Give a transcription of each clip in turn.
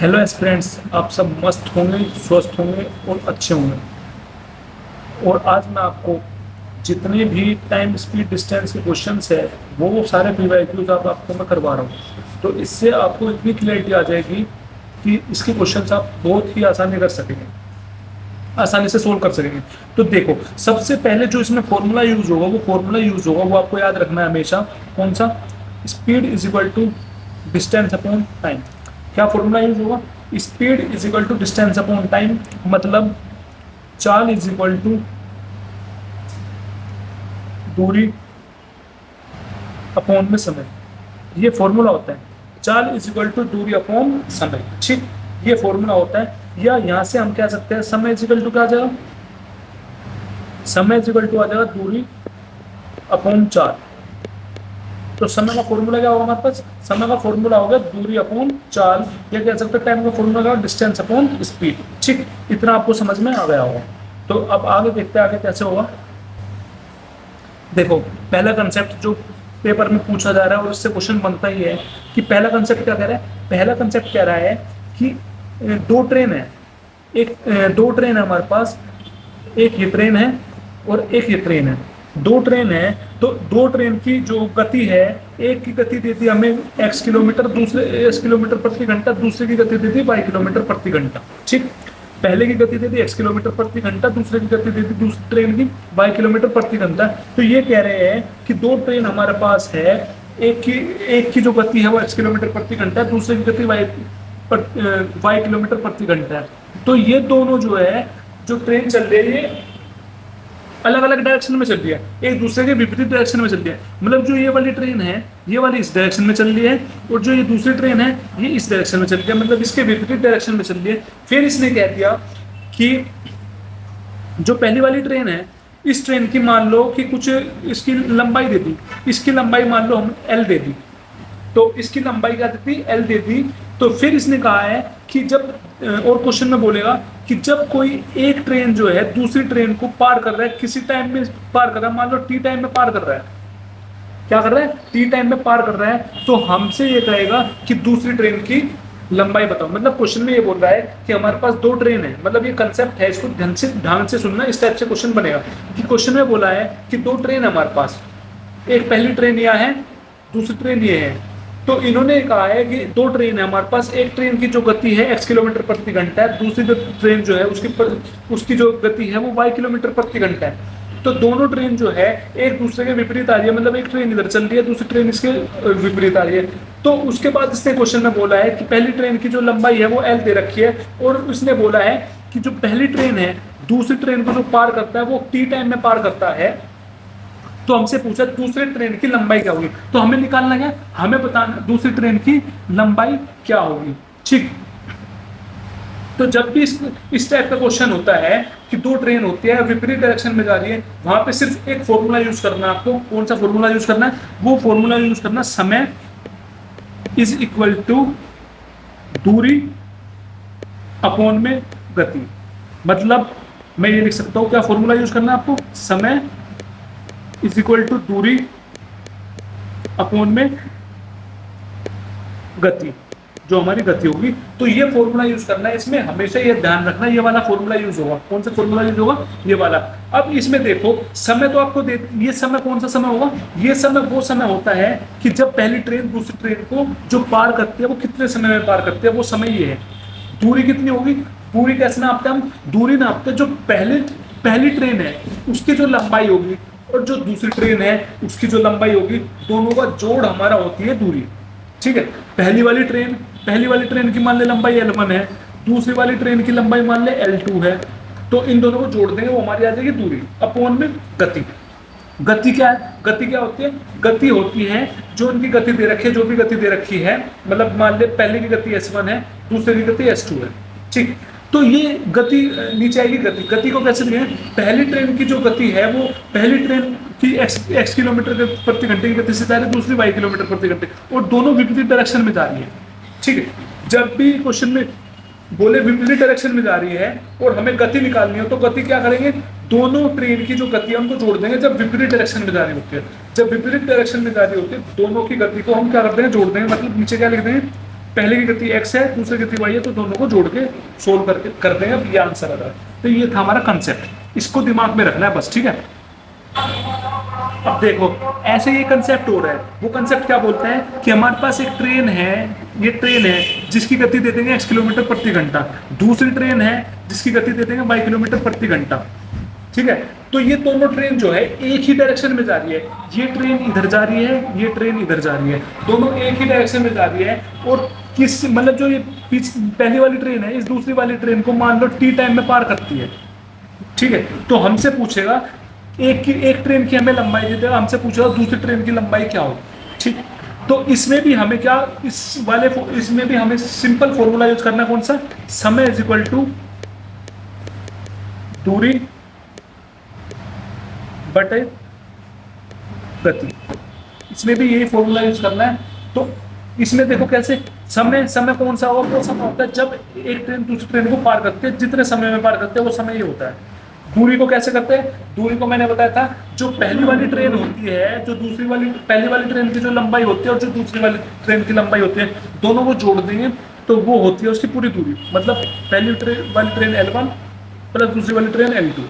Hello aspirants, आप सब मस्त होंगे, स्वस्थ होंगे और अच्छे होंगे। और आज मैं आपको जितने भी टाइम स्पीड डिस्टेंस के क्वेश्चंस है वो सारे पीवाईक्यूज आपको मैं करवा रहा हूँ। तो इससे आपको इतनी क्लियरिटी आ जाएगी कि इसके क्वेश्चंस आप बहुत ही आसानी कर सकेंगे, आसानी से सोल्व कर सकेंगे। तो देखो, सबसे पहले जो इसमें फॉर्मूला यूज होगा वो आपको याद रखना है हमेशा। कौन सा? Speed is equal to distance upon time. क्या फॉर्मूला यूज होगा? Speed is equal to distance upon time, मतलब चाल इज इक्वल टू दूरी अपॉन में समय। ये फॉर्मूला होता है। चाल इज इक्वल टू दूरी अपॉन समय, ठीक, ये फॉर्मूला होता है। या यहां से हम कह सकते हैं समय इज इक्वल टू क्या आ जाएगा? समय इज इक्वल टू आ जाएगा दूरी अपॉन चाल। तो समय का फॉर्मूला क्या होगा हमारे पास? समय का फॉर्मूला होगा दूरी अपॉन चाल, या कह सकते हैं टाइम का फॉर्मूला क्या होगा? Distance upon speed. ठीक, इतना आपको समझ में आ गया होगा। तो अब आगे देखते हैं आगे कैसे होगा। देखो, पहला कंसेप्ट जो पेपर में पूछा जा रहा है और इससे क्वेश्चन बनता ही है कि पहला कंसेप्ट क्या कह रहा है? पहला कंसेप्ट कह रहा है कि दो ट्रेन है, दो ट्रेन है हमारे पास, एक ये ट्रेन है और एक ये ट्रेन है। दो ट्रेन है तो दो ट्रेन की जो गति है, एक की गति देती है हमें x किलोमीटर, दूसरे x किलोमीटर प्रति घंटा, दूसरे की गति देती है y किलोमीटर प्रति घंटा। ठीक, पहले की गति देती x किलोमीटर प्रति घंटा, दूसरे की गति देती दूसरी ट्रेन की y किलोमीटर प्रति घंटा। तो ये कह रहे हैं कि दो ट्रेन हमारे पास है, एक की जो गति है वो x किलोमीटर प्रति घंटा है, दूसरे की गति y किलोमीटर प्रति घंटा है। तो ये दोनों जो है, जो ट्रेन चल रही है अलग अलग डायरेक्शन में चल रही है, एक दूसरे के विपरीत डायरेक्शन में चल रही है। मतलब जो ये वाली ट्रेन है, ये वाली इस डायरेक्शन में चल रही है, और जो ये दूसरी ट्रेन है ये इस डायरेक्शन में चल रही है, मतलब इसके विपरीत डायरेक्शन में चल रही है। फिर इसने कह दिया कि जो पहली वाली ट्रेन है, इस ट्रेन की मान लो कि कुछ इसकी लंबाई दे दी, इसकी लंबाई मान लो हम L दे दी, तो इसकी लंबाई क्या देती? L दे दी। तो फिर इसने कहा है कि जब, और क्वेश्चन में बोलेगा कि जब कोई एक ट्रेन जो है दूसरी ट्रेन को पार कर रहा है, किसी टाइम में पार कर रहा है, मान लो टी टाइम में पार कर रहा है, क्या कर रहा है? टी टाइम में पार कर रहा है, तो हमसे ये कहेगा कि दूसरी ट्रेन की लंबाई बताओ। मतलब क्वेश्चन में ये बोल रहा है कि हमारे पास दो ट्रेन है, मतलब ये कंसेप्ट है, इसको ध्यान से सुनना, इस टाइप से क्वेश्चन बनेगा कि क्वेश्चन में बोला है कि दो ट्रेन है हमारे पास, एक पहली ट्रेन यह है, दूसरी ट्रेन ये है। तो इन्होंने कहा है कि दो ट्रेन है हमारे पास, एक ट्रेन की जो गति है x किलोमीटर प्रति घंटा है, दूसरी जो ट्रेन जो है उसकी जो गति है वो y किलोमीटर प्रति घंटा है। तो दोनों ट्रेन जो है एक दूसरे के विपरीत आ रही है, मतलब एक ट्रेन इधर चल रही है, दूसरी ट्रेन इसके विपरीत आ रही है। तो उसके बाद इसने क्वेश्चन में बोला है कि पहली ट्रेन की जो लंबाई है वो L दे रखी है, और उसने बोला है कि जो पहली ट्रेन है दूसरी ट्रेन को जो पार करता है वो टी टाइम में पार करता है। तो हमसे पूछा दूसरी ट्रेन की लंबाई क्या होगी, तो हमें निकालना है, हमें बताना दूसरी ट्रेन की लंबाई क्या होगी। ठीक, तो जब भी इस टाइप का क्वेश्चन होता है कि दो ट्रेन होती है विपरीत डायरेक्शन में जा रही है, वहां पे सिर्फ एक फॉर्मूला यूज करना है आपको। कौन सा फॉर्मूला यूज करना है? वो फॉर्मूला यूज करना, समय इज इक्वल टू दूरी अपॉन में गति। मतलब मैं ये लिख सकता हूं, क्या फॉर्मूला यूज करना है आपको? समय इज इक्वल टू दूरी अपॉन में गति, जो हमारी गति होगी। तो ये फॉर्मूला यूज करना है, इसमें हमेशा ये ध्यान रखना, ये वाला फॉर्मूला यूज होगा। कौन सा फॉर्मूला यूज होगा? ये वाला। अब इसमें देखो, समय तो आपको दे, ये समय कौन सा समय होगा? ये समय वो समय होता है कि जब पहली ट्रेन दूसरी ट्रेन को जो पार करती है वो कितने समय में पार करती है, वो समय ये है। दूरी कितनी होगी? दूरी कैसे नापते हैं हम? दूरी नापते जो पहली ट्रेन है उसकी जो लंबाई होगी और जो दूसरी ट्रेन है उसकी जो लंबाई होगी, दोनों का जोड़ हमारा होती है दूरी। ठीक है, पहली वाली ट्रेन की मान ले लंबाई L1 है, दूसरी वाली ट्रेन की लंबाई मान ले L2 है, तो इन दोनों को जोड़ देंगे, वो हमारी आ जाएगी दूरी अपॉन में गति। गति क्या है? गति क्या होती है? गति होती है जो उनकी गति दे रखी है, जो भी गति दे रखी है, मतलब मान ले पहले की गति S1 है, दूसरे की गति S2 है। ठीक, तो ये गति नीचे आएगी। गति को कैसे लिखें? पहली ट्रेन की जो गति है वो पहली ट्रेन की x किलोमीटर प्रति घंटे की गति से जा रही है, दूसरी y किलोमीटर प्रति घंटे, और दोनों विपरीत डायरेक्शन में जा रही है। ठीक है, जब भी क्वेश्चन में बोले विपरीत डायरेक्शन में जा रही है और हमें गति निकालनी हो, तो गति क्या करेंगे? दोनों ट्रेन की जो गति है उनको जोड़ देंगे जब विपरीत डायरेक्शन में जा रही होती है। जब विपरीत डायरेक्शन में जा रही होती है, दोनों की गति को हम क्या कर देंगे? जोड़ देंगे। मतलब नीचे क्या लिख देंगे? पहले की गति x है, दूसरी गति y है, तो दोनों को जोड़ के सोल्व करके करते हैं। अब ये आंसर आ रहा है। तो ये था हमारा कंसेप्ट, इसको दिमाग में रखना है बस, ठीक है। अब देखो ऐसे ये कंसेप्ट हो रहा है, वो कंसेप्ट क्या बोलते हैं कि हमारे पास एक ट्रेन है, ये ट्रेन है जिसकी गति दे देंगे x किलोमीटर प्रति घंटा, दूसरी ट्रेन है जिसकी गति दे देंगे y किलोमीटर प्रति घंटा, ठीक है। तो ये दोनों ट्रेन जो है एक ही डायरेक्शन में जा रही है, ये ट्रेन इधर जा रही है, ये ट्रेन इधर जा रही है, दोनों एक ही डायरेक्शन में जा रही है। और किस मतलब जो ये पहली वाली ट्रेन है इस दूसरी वाली ट्रेन को मान लो t टाइम में पार करती है, ठीक है। तो हमसे पूछेगा एक ट्रेन की हमें लंबाई दे देगा, हमसे पूछेगा दूसरी ट्रेन की लंबाई क्या हो, ठीक। तो इसमें भी हमें क्या इसमें भी हमें सिंपल फॉर्मूला यूज करना है, कौन सा, समय इज इक्वल टू दूरी बटे गति, इसमें भी यही फॉर्मूला यूज करना है। तो इसमें देखो कैसे समय कौन सा होगा, वो समय होता है जब एक ट्रेन दूसरी ट्रेन को पार करते हैं, जितने समय में पार करते हैं वो समय ये होता है। दूरी को कैसे करते हैं, दूरी को मैंने बताया था, जो पहली वाली ट्रेन होती है, जो दूसरी वाली पहली वाली ट्रेन की जो लंबाई होती है और जो दूसरी वाली ट्रेन की लंबाई होती है, दोनों को जोड़ देंगे तो वो होती है उसकी पूरी दूरी। मतलब पहली वाली ट्रेन L1 प्लस दूसरी वाली ट्रेन L2,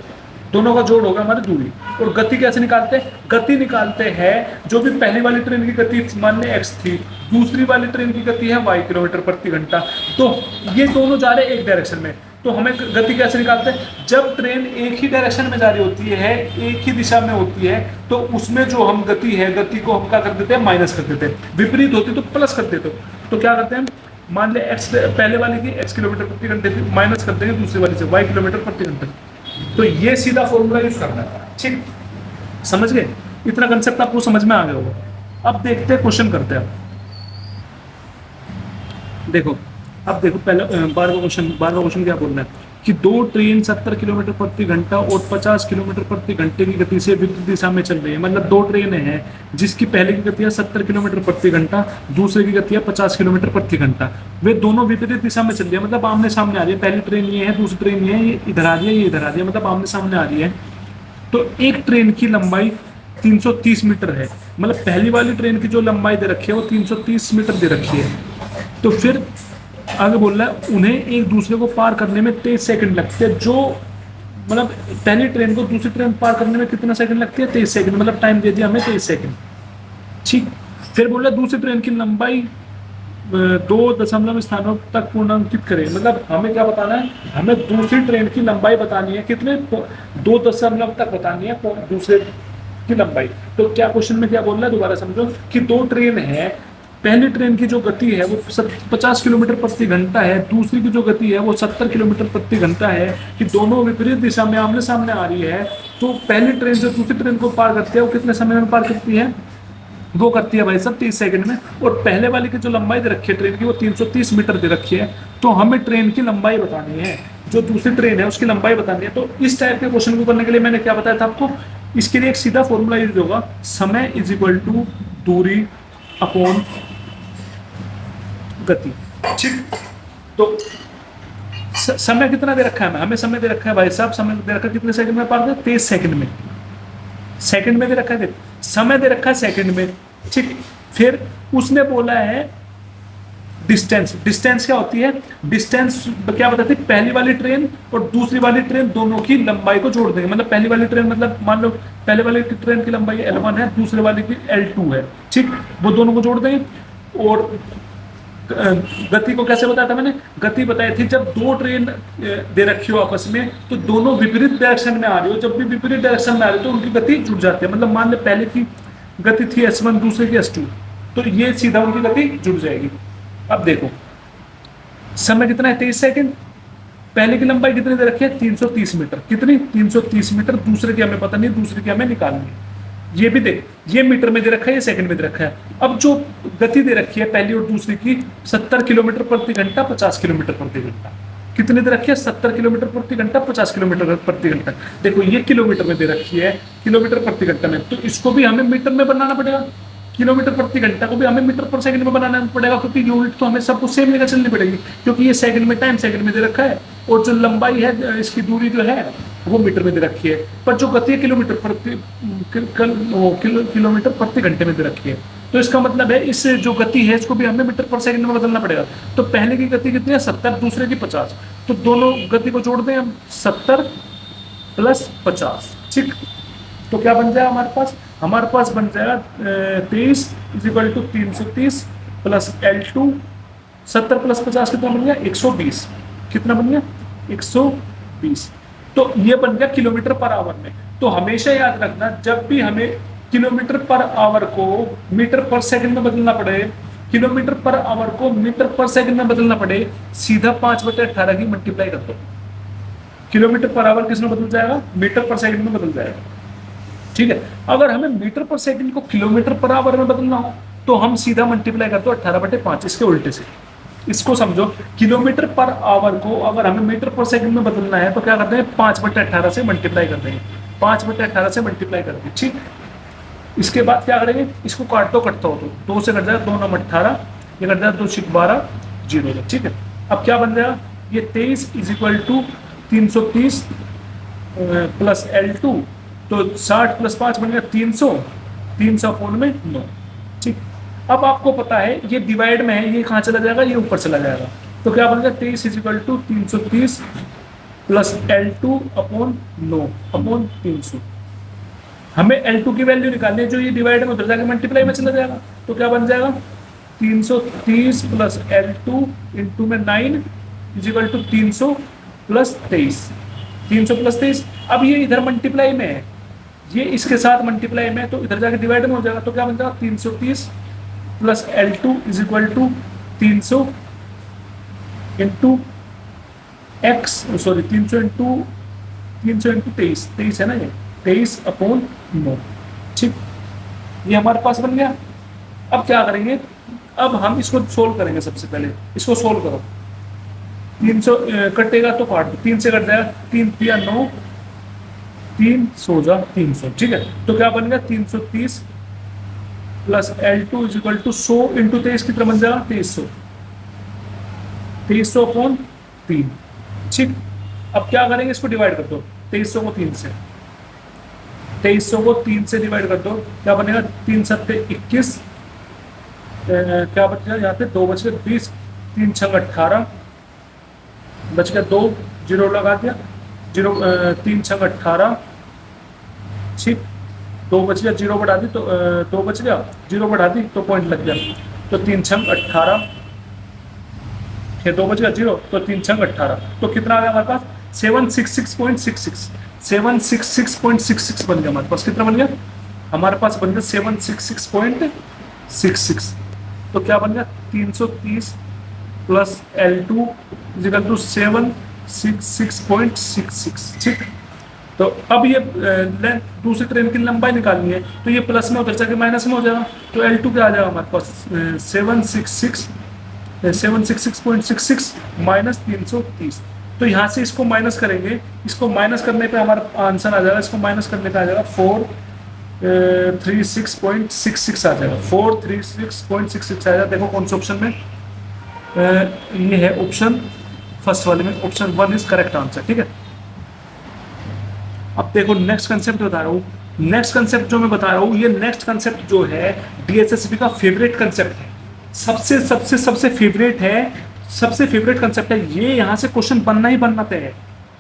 दोनों का जोड़ होगा हमारी दूरी। और गति कैसे निकालते हैं, गति निकालते हैं जो भी पहली वाली ट्रेन की गति मान लें x थी, दूसरी वाली ट्रेन की गति है y किलोमीटर प्रति घंटा, तो ये दोनों जा रहे हैं एक डायरेक्शन में। तो हमें गति कैसे निकालते हैं, जब ट्रेन एक ही डायरेक्शन में जा रही होती है, एक ही दिशा में होती है, तो उसमें जो हम गति है, गति को हम क्या कर देते हैं, माइनस कर देते हैं। विपरीत होती तो प्लस कर देते। तो क्या करते हैं, मान ले x पहले वाली की x किलोमीटर प्रति घंटे थी, माइनस कर देंगे दूसरी वाली से y किलोमीटर प्रति घंटे। तो ये सीधा फॉर्मूला यूज करना है, ठीक, समझ गए। इतना कंसेप्ट आपको समझ में आ गया होगा। अब देखते हैं, क्वेश्चन करते हैं। देखो अब देखो पहले 12वां क्वेश्चन क्या बोलना है कि दो ट्रेन 70 किलोमीटर प्रति घंटा और 50 किलोमीटर प्रति घंटे की गति से विपरीत दिशा में चल रही है। मतलब दो ट्रेनें हैं जिसकी पहले की गति है 70 किलोमीटर प्रति घंटा, दूसरे की गति है 50 किलोमीटर प्रति घंटा। वे दोनों विपरीत दिशा में चल रही है, मतलब आमने सामने आ रही है। पहली ट्रेन ये है, दूसरी ट्रेन ये है, ये इधर आ रही है, ये इधर आ रही है, मतलब आमने सामने आ रही है। तो एक ट्रेन की लंबाई 330 मीटर है, मतलब पहली वाली ट्रेन की जो लंबाई दे रखी है वो 330 मीटर दे रखी है। तो फिर आगे बोल रहा है उन्हें एक दूसरे को पार करने में 23 सेकंड लगते हैं। जो मतलब पहली ट्रेन को दूसरी ट्रेन पार करने में कितना सेकंड लगती है, 23 सेकंड, मतलब टाइम दे दिया हमें 23 सेकंड, ठीक। फिर बोल रहा है दूसरी ट्रेन की लंबाई 2 दशमलव स्थानों तक पूर्णांकित करें। मतलब हमें क्या बताना है, हमें दूसरी ट्रेन की लंबाई बतानी है, कितने 2 दशमलव तक बतानी है दूसरे की लंबाई। तो क्या क्वेश्चन में क्या बोल रहा है, दोबारा समझो कि दो ट्रेन है, पहली ट्रेन की जो गति है वो 50 किलोमीटर प्रति घंटा है, दूसरी की जो गति है वो 70 किलोमीटर प्रति घंटा है, कि दोनों विपरीत दिशा में आमने सामने आ रही है। तो पहली ट्रेन जो दूसरी ट्रेन को पार करती है वो कितने समय में पार करती है, वो करती है भाई साहब 30 सेकंड में। और पहले वाली की जो लंबाई दे रखी है ट्रेन की वो 330 मीटर दे रखी है। तो हमें ट्रेन की लंबाई बतानी है, जो दूसरी ट्रेन है उसकी लंबाई बतानी है। तो इस टाइप के क्वेश्चन को करने के लिए मैंने क्या बताया था आपको, इसके लिए एक सीधा फॉर्मूला यूज होगा, समय इज इक्वल टू दूरी अपॉन गति, ठीक। तो समय कितना दे रखा है हमें समय दे रखा है भाई साहब, समय दे रखा है कितने सेकंड में पार कर, 23 सेकंड में, सेकंड में दे रखा है, समय दे रखा है सेकंड में, ठीक। फिर उसने बोला है डिस्टेंस, डिस्टेंस क्या होती है, डिस्टेंस क्या बताती है, पहली वाली ट्रेन और दूसरी वाली ट्रेन दोनों की लंबाई को जोड़ देंगे। मतलब पहली वाली ट्रेन, मतलब मान लो पहले वाली ट्रेन की लंबाई L1 है, दूसरे वाली की L2 है, ठीक, वो दोनों को जोड़ देंगे। और गति को कैसे बताया था मैंने, गति बताई थी जब दो ट्रेन दे रखी हो आपस में तो दोनों विपरीत डायरेक्शन में आ रही हो, जब भी विपरीत डायरेक्शन में आ रही हो तो उनकी गति जुड़ जाती है। मतलब मान ले पहले की गति थी S1, दूसरे की S2, तो ये सीधा उनकी गति जुड़ जाएगी। अब देखो समय कितना है, 23 सेकंड, पहले की लंबाई कितनी दे रखी है, 330 मीटर, कितनी 330 मीटर, दूसरे की हमें पता नहीं, दूसरे की हमें निकालनी है। ये भी देख, ये मीटर में दे रखा है, ये सेकंड में दे रखा है। अब जो गति दे रखी है पहली और दूसरी की 70 किलोमीटर प्रति घंटा, 50 किलोमीटर प्रति घंटा, कितने दे रखी है, 70 किलोमीटर प्रति घंटा, 50 किलोमीटर प्रति घंटा। देखो ये किलोमीटर में दे रखी है, किलोमीटर प्रति घंटा में, तो इसको भी हमें मीटर में बनाना पड़ेगा। किलोमीटर प्रति घंटा को भी हमें मीटर पर सेकंड में बनाना पड़ेगा, क्योंकि यूनिट तो हमें सबको सेम लेकर चलनी पड़ेगी, क्योंकि ये सेकंड में, टाइम सेकंड में दे रखा है, और जो लंबाई है इसकी दूरी जो है वो मीटर में दे रखी है, पर जो गति है किलोमीटर प्रति घंटे में दे रखी है। तो इसका मतलब है इस जो गति है इसको भी हमें मीटर पर सेकंड में बदलना पड़ेगा। तो पहले की गति कितनी है 70, दूसरे की 50, तो दोनों गति को जोड़ दें हम 70 प्लस 50, ठीक। तो क्या बन जाएगा हमारे पास बन जाएगा 23 is equal to 330 plus L2, 70 plus 50 कितना बन गया 120, कितना बन गया 120। तो ये बन गया किलोमीटर पर आवर में। तो हमेशा याद रखना जब भी हमें किलोमीटर पर आवर को मीटर पर सेकंड में बदलना पड़े, किलोमीटर पर आवर को मीटर पर सेकंड में बदलना पड़े, सीधा 5/18 की मल्टीप्लाई कर दो। किलोमीटर पर आवर किस में बदल जाएगा मीटर पर सेकंड में बदल जाएगा, ठीक है। अगर हमें मीटर पर सेकंड को किलोमीटर पर आवर में बदलना हो तो हम सीधा मल्टीप्लाई कर दो 18/5, इसके उल्टे से। इसको समझो, किलोमीटर पर आवर को अगर हमें मीटर पर सेकंड में बदलना है तो क्या करते हैं 5/18 से मल्टीप्लाई कर देंगे, 5/18 से मल्टीप्लाई कर देंगे, ठीक। इसके बाद क्या करेंगे, इसको काट दो, कटता हो तो 2 से कट जाएगा 2 9 18, ये कट जाएगा 2 6 12 0, ठीक है। अब क्या बन जाएगा ये 23 is equal to 330 plus L2, तो 60 प्लस 5 बन गया 300, 300 अपोन में 9, ठीक। अब आपको पता है ये डिवाइड में है, ये कहाँ चला जाएगा, ये ऊपर चला जाएगा। तो क्या बन गया 23 is equal to 330 plus L2 upon 9 upon 300। हमें L2 की वैल्यू निकालनी है, जो ये डिवाइड में उधर जाकर मल्टीप्लाई में चला जाएगा। तो क्या बन जाएगा 330 प्लस L2 इंटू में 9 is equal to 300 plus 23, 300 plus 23। अब ये इधर मल्टीप्लाई में है, ये इसके साथ मल्टीप्लाई में है, तो इधर जाके डिवाइड में हो जाएगा। तो क्या बन जाएगा 330 plus L2 is equal to 300 into एक्स, सॉरी 300 इंटू 23, 23 है ना, ये 23 अपॉन 9, ठीक। ये हमारे पास बन गया। अब क्या करेंगे, अब हम इसको सोल्व करेंगे। सबसे पहले इसको सोल्व करो, 300 कटेगा तो काट दो, 3 से कट जाएगा, 3 3 9, 3 सोजा 300, ठीक है। तो क्या बन गया 330 plus L2 is equal to 100 into 23 कितना बन जाएगा 2300, 2300 अपॉन 3, ठीक। अब क्या करेंगे, इसको डिवाइड कर दो 2300 को 3 से, 2300 को 3 से डिवाइड कर दो, क्या बनेगा 3 7 21, क्या बच गया यहाँ पे 2 बच गए 20, 3 6 18 बच गया 2, 0 लगा दिया 0, 3 6 18, ठीक। 2 बच गया 0 बढ़ा दी तो 2 बच गया 0 बढ़ा दी तो पॉइंट लग गया, तो 3 6 18, फिर 2 बच गया 0 तो 3 6 18, तो कितना आ गया हमारे पास 766.66, 766.66 बन गया हमारे पास। कितना बन गया हमारे पास बन गया 766.66। तो क्या बन गया 330 प्लस L2 इक्वल टू 766.66, ठीक। तो अब ये दूसरी ट्रेन की लंबाई निकालनी है, तो ये प्लस में उधर जाके माइनस में हो जाएगा। तो L2 क्या आ जाएगा हमारे पास 766.66 माइनस 330। तो यहाँ से इसको माइनस करेंगे, इसको माइनस करने पे हमारा आंसर आ जाएगा, इसको माइनस करने पे आ जाएगा 436.66 आ जाएगा, 436.66 आ जाएगा। देखो कौन से ऑप्शन में, ये है ऑप्शन फर्स्ट वाले में, ऑप्शन 1 इज करेक्ट आंसर, ठीक है। अब देखो नेक्स्ट कंसेप्ट बता रहा हूँ, नेक्स्ट कंसेप्ट जो मैं बता रहा हूँ, ये नेक्स्ट कंसेप्ट जो है DSSB का फेवरेट कंसेप्ट है, सबसे सबसे सबसे फेवरेट है, सबसे फेवरेट कंसेप्ट है। ये यहाँ से क्वेश्चन बनना ही बनना तय है,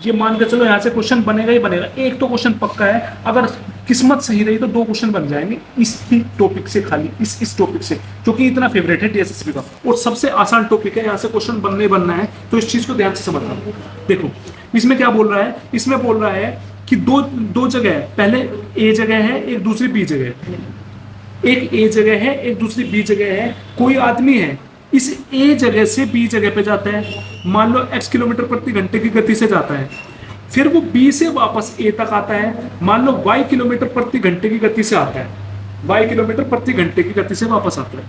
ये मान के चलो यहाँ से क्वेश्चन बनेगा ही बनेगा। एक तो क्वेश्चन पक्का है, अगर किस्मत सही रही तो 2 क्वेश्चन बन जाएंगे इसी टॉपिक से, खाली इस टॉपिक से, क्योंकि इतना फेवरेट है DSSB का और सबसे आसान टॉपिक है, यहाँ से क्वेश्चन बनना ही बनना है। तो इस चीज को ध्यान से समझना। देखो इसमें क्या बोल रहा है, इसमें बोल रहा है कि दो जगह है, पहले ए जगह है, एक दूसरी बी जगह है, एक ए जगह है, एक दूसरी बी जगह है। कोई आदमी है, इस ए जगह से बी जगह पे जाता है, मान लो x किलोमीटर प्रति घंटे की गति से जाता है, फिर वो बी से वापस ए तक आता है, मान लो y किलोमीटर प्रति घंटे की गति से आता है, y किलोमीटर प्रति घंटे की गति से वापस आता है।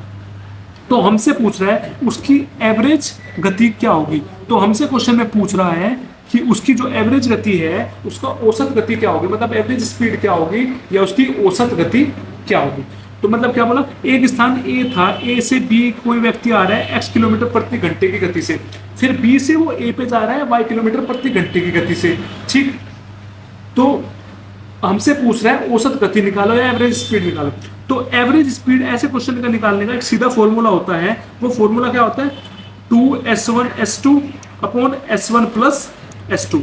तो हमसे पूछ रहा है उसकी एवरेज गति क्या होगी। तो हमसे क्वेश्चन में पूछ रहा है कि उसकी जो एवरेज गति है, उसका औसत गति क्या होगी, मतलब एवरेज स्पीड क्या होगी या उसकी औसत गति क्या होगी। तो मतलब क्या बोला, एक स्थान ए था, ए से बी कोई व्यक्ति आ रहा है x किलोमीटर प्रति घंटे की गति से, फिर बी से वो ए पे जा रहा है y किलोमीटर प्रति घंटे की गति से, ठीक। तो हमसे पूछ रहा है औसत गति निकालो या एवरेज स्पीड निकालो। तो एवरेज स्पीड ऐसे क्वेश्चन का निकालने का एक सीधा फॉर्मूला होता है। वो फॉर्मूला क्या होता है? 2s1s2 upon s1 plus s2।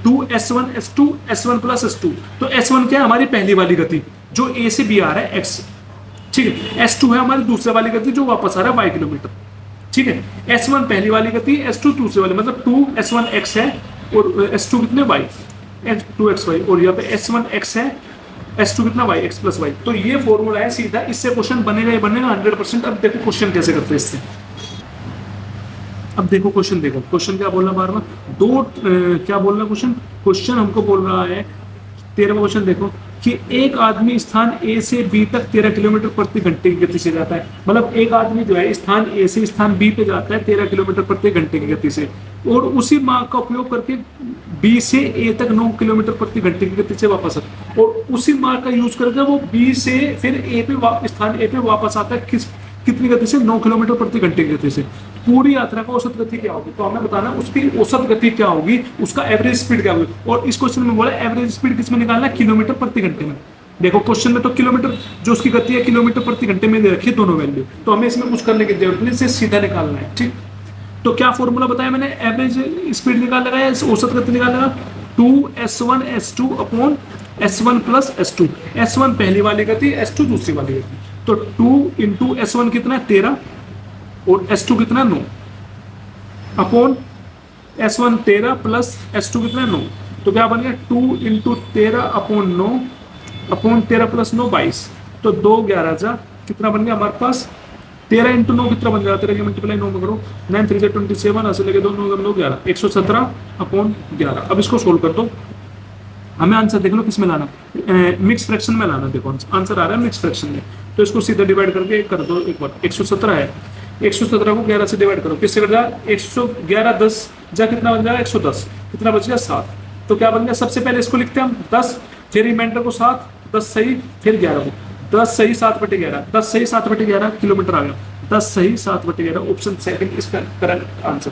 2s1s2 s1 plus s2। तो s1 क्या है? हमारी पहली वाली गति जो a से b आ रहा है x, ठीक है। s2 है हमारी दूसरे वाली गति जो वापस आ रहा है y किलोमीटर, ठीक है। s1 पहली वाली गति, s2 दूसरे वाली, मतलब 2s1x है और s2 कितने y, 2xy, और यहाँ पे s1x है, s2 कितना y, x प्लस वाई। तो ये फॉर्मूला है सीधा, इससे क्वेश्चन बनेगा ही बनेगा 100%। अब देखो क्वेश्चन कैसे करते हैं इससे। अब देखो क्वेश्चन, देखो क्वेश्चन क्या बोल रहा है बार बार, क्या बोल रहा है क्वेश्चन? क्वेश्चन हमको बोल रहा है 13वां क्वेश्चन देखो कि एक आदमी स्थान A से B तक 13 किलोमीटर प्रति घंटे की गति से जाता है। मतलब एक आदमी जो है स्थान A से स्थान B पे जाता है 13 किलोमीटर प्रति घंटे की गति से, और उसी मार्ग का उपयोग करके B से A तक 9 किलोमीटर प्रति घंटे की गति से वापस आता है, और उसी मार्ग का यूज करके वो B से फिर स्थान A पे वापस आता है कितनी गति से? 9 किलोमीटर प्रति घंटे की गति से। पूरी यात्रा का औसत गति क्या होगी? तो हमें बताना उसकी औसत गति क्या होगी, उसका एवरेज स्पीड क्या होगी। और इस क्वेश्चन में बोला एवरेज स्पीड किसमें निकालना है? किलोमीटर प्रति घंटे में। देखो क्वेश्चन में तो किलोमीटर जो उसकी गति है किलोमीटर प्रति घंटे में दे रखी है दोनों वैल्यू, तो हमें इसमें कुछ करने की जरूरत नहीं, इसे सीधा निकालना है, ठीक। तो क्या फॉर्मूला बताया मैंने? एवरेज स्पीड निकाल लगाया, औसत गति निकाल लगा 2s1s2 upon s1 plus s2। s1 पहली वाली गति, s2 दूसरी वाली गति। तो 2 इंटू s1 कितना है? 13, और s2 कितना? 9 अपॉन s1 13 प्लस s2 कितना? 9। तो क्या बन गया? 2 इंटू 13 अपॉन 9 अपॉन 13 प्लस 9 22। तो 2 11 जा कितना बन गया हमारे पास? 13 इंटू 9 कितना बन जाता है? 13 मल्टीप्लाई 9 में करो, 9 3 27, ऐसे लगे 2 9 9 11, 117 अपॉन 11। अब इसको सोल्व कर दो, हमें आंसर देख लो किस में लाना, मिक्स फ्रैक्शन में लाना। देखो आंसर आ रहा है मिक्स फ्रैक्शन में, तो इसको सीधा डिवाइड करके कर दो एक बार। 117 है, 117 को 11 से डिवाइड करो, किससे कट जाएगा? 111 10 जा कितना बन जाएगा? 110, कितना बच गया? 7। तो क्या बन गया? सबसे पहले इसको लिखते हैं हम 10, फिर रिमाइंडर को 7, 10 सही, फिर 11 को 10 सही 7/11, 10 सही 7/11 किलोमीटर आ गया, 10 सही 7/11, ऑप्शन सेकंड इसका करेक्ट आंसर।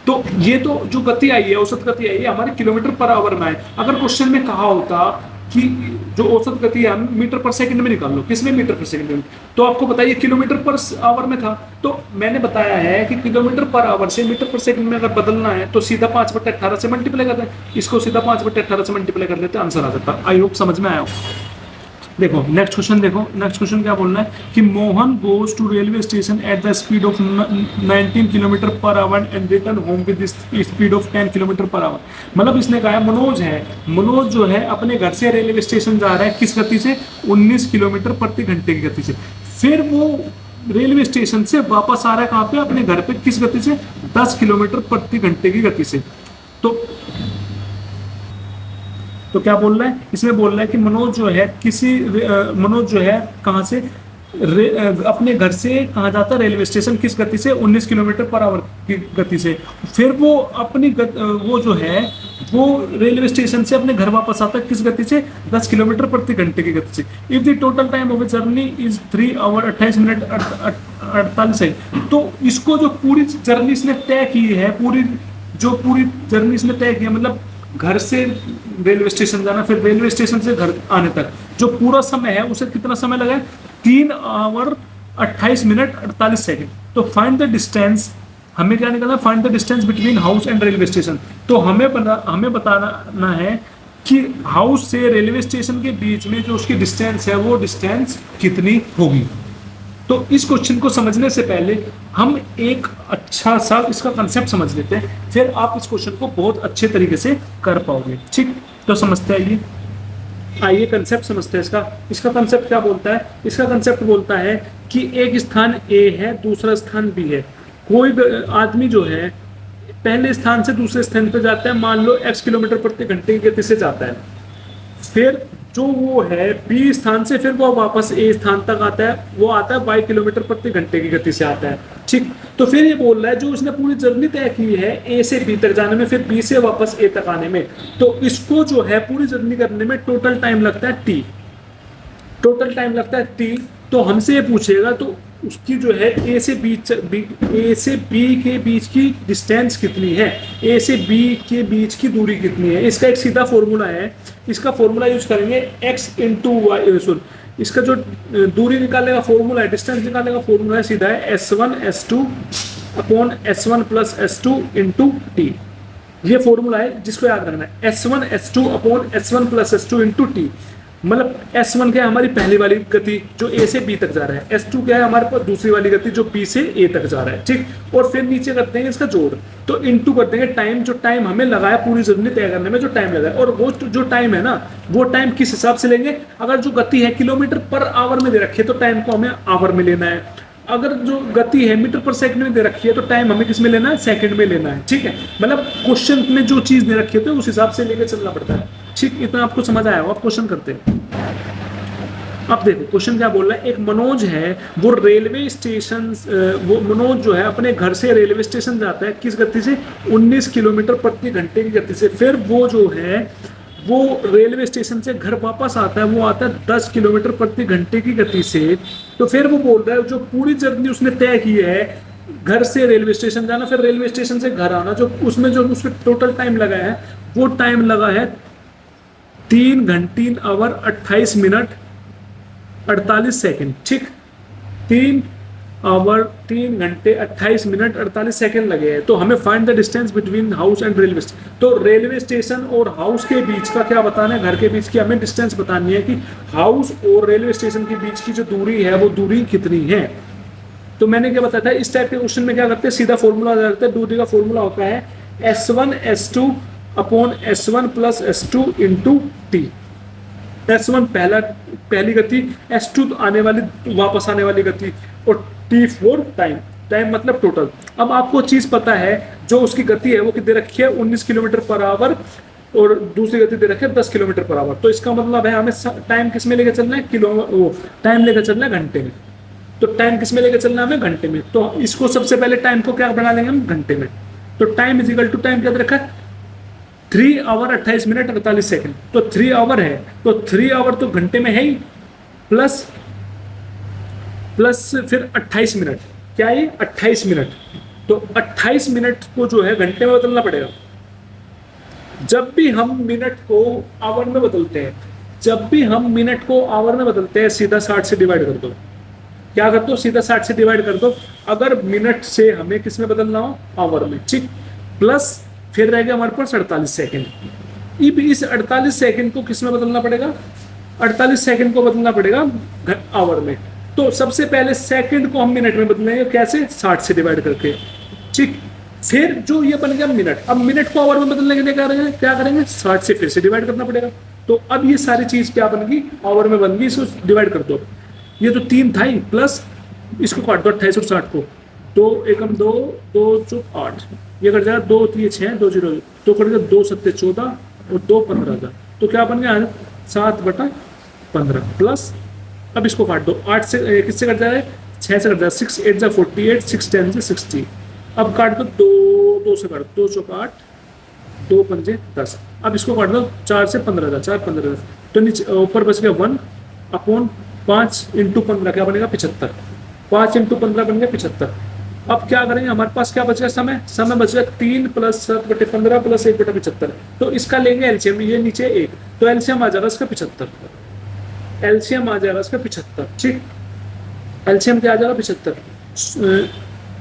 तो ये तो जो गति आई है, औसत गति आई है हमारे किलोमीटर पर आवर में है। अगर क्वेश्चन में कहा होता कि जो औसत गति है मीटर पर सेकंड में निकाल लो, किसमें? मीटर पर सेकंड में। तो आपको बताइए किलोमीटर पर आवर में था, तो मैंने बताया है कि किलोमीटर पर आवर से मीटर पर सेकंड में अगर बदलना है तो सीधा 5/18 से मल्टीप्लाई करते हैं, इसको सीधा 5/18 से मल्टीप्लाई कर लेते हैं, आंसर आ जाता। आई होप समझ में आया हो। देखो नेक्स्ट क्वेश्चन, देखो नेक्स्ट क्वेश्चन क्या बोलना है कि Mohan goes to railway station at the speed of 19 kilometre per hour and return home with speed of 10 kilometre per hour. मतलब इसने कहा है मनोज है, मनोज जो है अपने घर से रेलवे स्टेशन जा रहा है किस गति से? 19 किलोमीटर प्रति घंटे की गति से। फिर वो रेलवे स्टेशन से वापस आ रहा है कहाँ पे? अपने घर पे किस गति से? 10 किलोमीटर प्रति घंटे की गति से। तो क्या बोल रहा है इसमें? बोल रहा है कि मनोज जो है मनोज जो है कहाँ से अपने घर से कहाँ जाता है? रेलवे स्टेशन, किस गति से? 19 किलोमीटर पर आवर की गति से। फिर वो अपनी वो जो है वो रेलवे स्टेशन से अपने घर वापस आता है किस गति से? 10 किलोमीटर प्रति घंटे की गति से। If the total time of journey is 3 hour 28 minute 48 second. तो इसको जो पूरी जर्नी इसने तय की है, पूरी जर्नी इसने तय की है, मतलब घर से रेलवे स्टेशन जाना, फिर रेलवे स्टेशन से घर आने तक जो पूरा समय है उसे कितना समय लगा है? 3 आवर 28 मिनट 48 सेकंड। तो फाइंड द डिस्टेंस, हमें क्या निकालना? Find the distance between house and railway station. तो हमें बताना है कि हाउस से रेलवे स्टेशन के बीच में जो उसकी डिस्टेंस है वो डिस्टेंस कितनी होगी। तो इस क्वेश्चन को समझने से पहले हम एक अच्छा सा इसका कंसेप्ट समझ लेते हैं, फिर आप इस क्वेश्चन को बहुत अच्छे तरीके से कर पाओगे, ठीक। तो समझते आइए कंसेप्ट समझते हैं इसका कंसेप्ट क्या बोलता है? इसका कंसेप्ट बोलता है कि एक स्थान A है, दूसरा स्थान B है। कोई आदमी जो है पहले स्थान से दूसरे स्थान पर जाता है, मान लो x किलोमीटर प्रति घंटे की गति से जाता है। फिर जो वो है B स्थान से फिर वो वापस A स्थान तक आता है, वो आता है y किलोमीटर प्रति घंटे की गति से आता है, ठीक। तो फिर ये बोल रहा है जो उसने पूरी जर्नी तय की है A से B तक जाने में, फिर B से वापस A तक आने में, तो इसको जो है पूरी जर्नी करने में टोटल टाइम लगता है T, टोटल टाइम लगता है T। तो हमसे ये पूछेगा तो उसकी जो है A से B के बीच की डिस्टेंस कितनी है, A से B के बीच की दूरी कितनी है। इसका एक सीधा फॉर्मूला है, इसका फॉर्मूला यूज करेंगे x इंटू वाई, इसका जो दूरी निकालने का फॉर्मूला है, डिस्टेंस निकालने का फॉर्मूला है, सीधा है S1 S2 upon S1 plus S2 into T. ये फॉर्मूला है जिसको याद रखना है, S1 S2 upon S1 plus S2 into T. मतलब S1 क्या है हमारी पहली वाली गति जो A से B तक जा रहा है, S2 क्या है हमारे पास दूसरी वाली गति जो B से A तक जा रहा है, ठीक। और फिर नीचे कर देंगे इसका जोड़, तो इंटू कर देंगे टाइम, जो टाइम हमें लगाया पूरी जर्नी तय करने में जो टाइम लगा है। और वो जो टाइम है ना, वो टाइम किस हिसाब से लेंगे, अगर जो गति है किलोमीटर पर आवर में दे रखी है तो टाइम को हमें आवर में लेना है, अगर जो गति है मीटर पर सेकंड में दे रखी है तो टाइम हमें किस में लेना है, सेकंड में लेना है, ठीक है। मतलब क्वेश्चन में जो चीज दे रखी है तो उस हिसाब से लेके चलना पड़ता है, ठीक। इतना आपको समझ आया हो, आप क्वेश्चन करते हैं। अब देखो क्वेश्चन क्या बोल रहा है, एक मनोज है, वो रेलवे स्टेशन, वो मनोज जो है अपने घर से रेलवे स्टेशन जाता है किस गति से, 19 किलोमीटर प्रति घंटे की गति से। फिर वो जो है वो रेलवे स्टेशन से घर वापस आता है, वो आता है 10 किलोमीटर प्रति घंटे की गति से। तो फिर वो बोल रहा है जो पूरी जर्नी उसने तय की है, घर से रेलवे स्टेशन जाना फिर रेलवे स्टेशन से घर आना, जो उसमें जो उसके टोटल टाइम लगा है वो टाइम लगा है 3 घंटे 3 आवर 28 मिनट 48 सेकंड, ठीक। 3 आवर 3 घंटे 28 मिनट 48 सेकंड लगे हैं। तो हमें find the distance between house and railway station. तो रेलवे स्टेशन और हाउस के बीच का क्या बताना है, घर के बीच की हमें डिस्टेंस बतानी है कि हाउस और रेलवे स्टेशन के बीच की जो दूरी है वो दूरी कितनी है। तो मैंने क्या बताया था, इस टाइप के क्वेश्चन में क्या करते हैं, सीधा फॉर्मूला करते हैं। दूरी का फॉर्मूला होता है S1 S2 upon S1 plus S2 into T. S1 पहली गति, S2 आने वाली वापस आने वाली गति, और T4 टाइम, टाइम मतलब टोटल। अब आपको चीज पता है जो उसकी गति है वो कितने रखी है, 19 किलोमीटर पर आवर, और दूसरी गति दे रखी है 10 किलोमीटर पर आवर। तो इसका मतलब है हमें टाइम किस में लेके चलना है, टाइम लेके चलना है घंटे में। तो टाइम किस में लेके चलना है हमें, घंटे में। तो इसको सबसे पहले टाइम को क्या बना लेंगे हम, घंटे में। तो time is equal to time क्या दे रखा है, 3 आवर 28 मिनट 48 सेकंड। तो 3 आवर है, तो 3 आवर तो घंटे में है ही, प्लस फिर 28 मिनट, क्या है 28 मिनट। तो 28 मिनट को जो है घंटे में बदलना पड़ेगा। जब भी हम मिनट को आवर में बदलते हैं, जब भी हम मिनट को आवर में बदलते हैं, सीधा 60 से डिवाइड कर दो। क्या कर दो, सीधा 60 से डिवाइड कर दो। अगर मिनट से हमें किस में बदलना हो, आवर में, ठीक। प्लस फिर रह गया हमारे पास 48 सेकंड। इस 48 सेकंड को किस में बदलना पड़ेगा, 48 सेकंड को बदलना पड़ेगा आवर में। तो सबसे पहले सेकंड को हम मिनट में बदलेंगे, कैसे, 60 से डिवाइड करके, ठीक। फिर जो ये बन गया मिनट, अब मिनट को आवर में बदलने के लिए क्या करेंगे 60 से फिर से डिवाइड करना पड़ेगा। तो अब ये सारी चीज क्या बन गई, आवर में बन गई। इसको डिवाइड कर दो, ये तो 3 था ही, प्लस इसको काट दो 28 और 60 को, 2 एकम 2 2 चौक 8, ये कट जाएगा 2 3 6 2 0, तो कट गया 2 7 14 और 2 15 का। तो क्या बन गया 7/15 प्लस, अब इसको काट दो 8 से, किससे कट जाएगा 6 से कट जाएगा, 6 8 जा 48, 6 10 से 60। अब काट दो 2 से काट, 2 चौक 8, 2 पंजे 10। अब इसको काट दो 4 से 15 जा, 4 15 10, तो नीचे ऊपर बच गया 1 अपॉन 5 इंटू 15 क्या बनेगा 75। 5 इंटू 15 बन गया 75। अब क्या करेंगे, हमारे पास क्या बच गया, समय बच गया 3 प्लस 7/15 प्लस 1/75। तो इसका लेंगे एलसीएम, ये नीचे 1, तो एलसीएम आ जाएगा इसका 75। एलसीएम आ जाएगा इसका 75, ठीक। एलसीएम क्या आ जाएगा 75,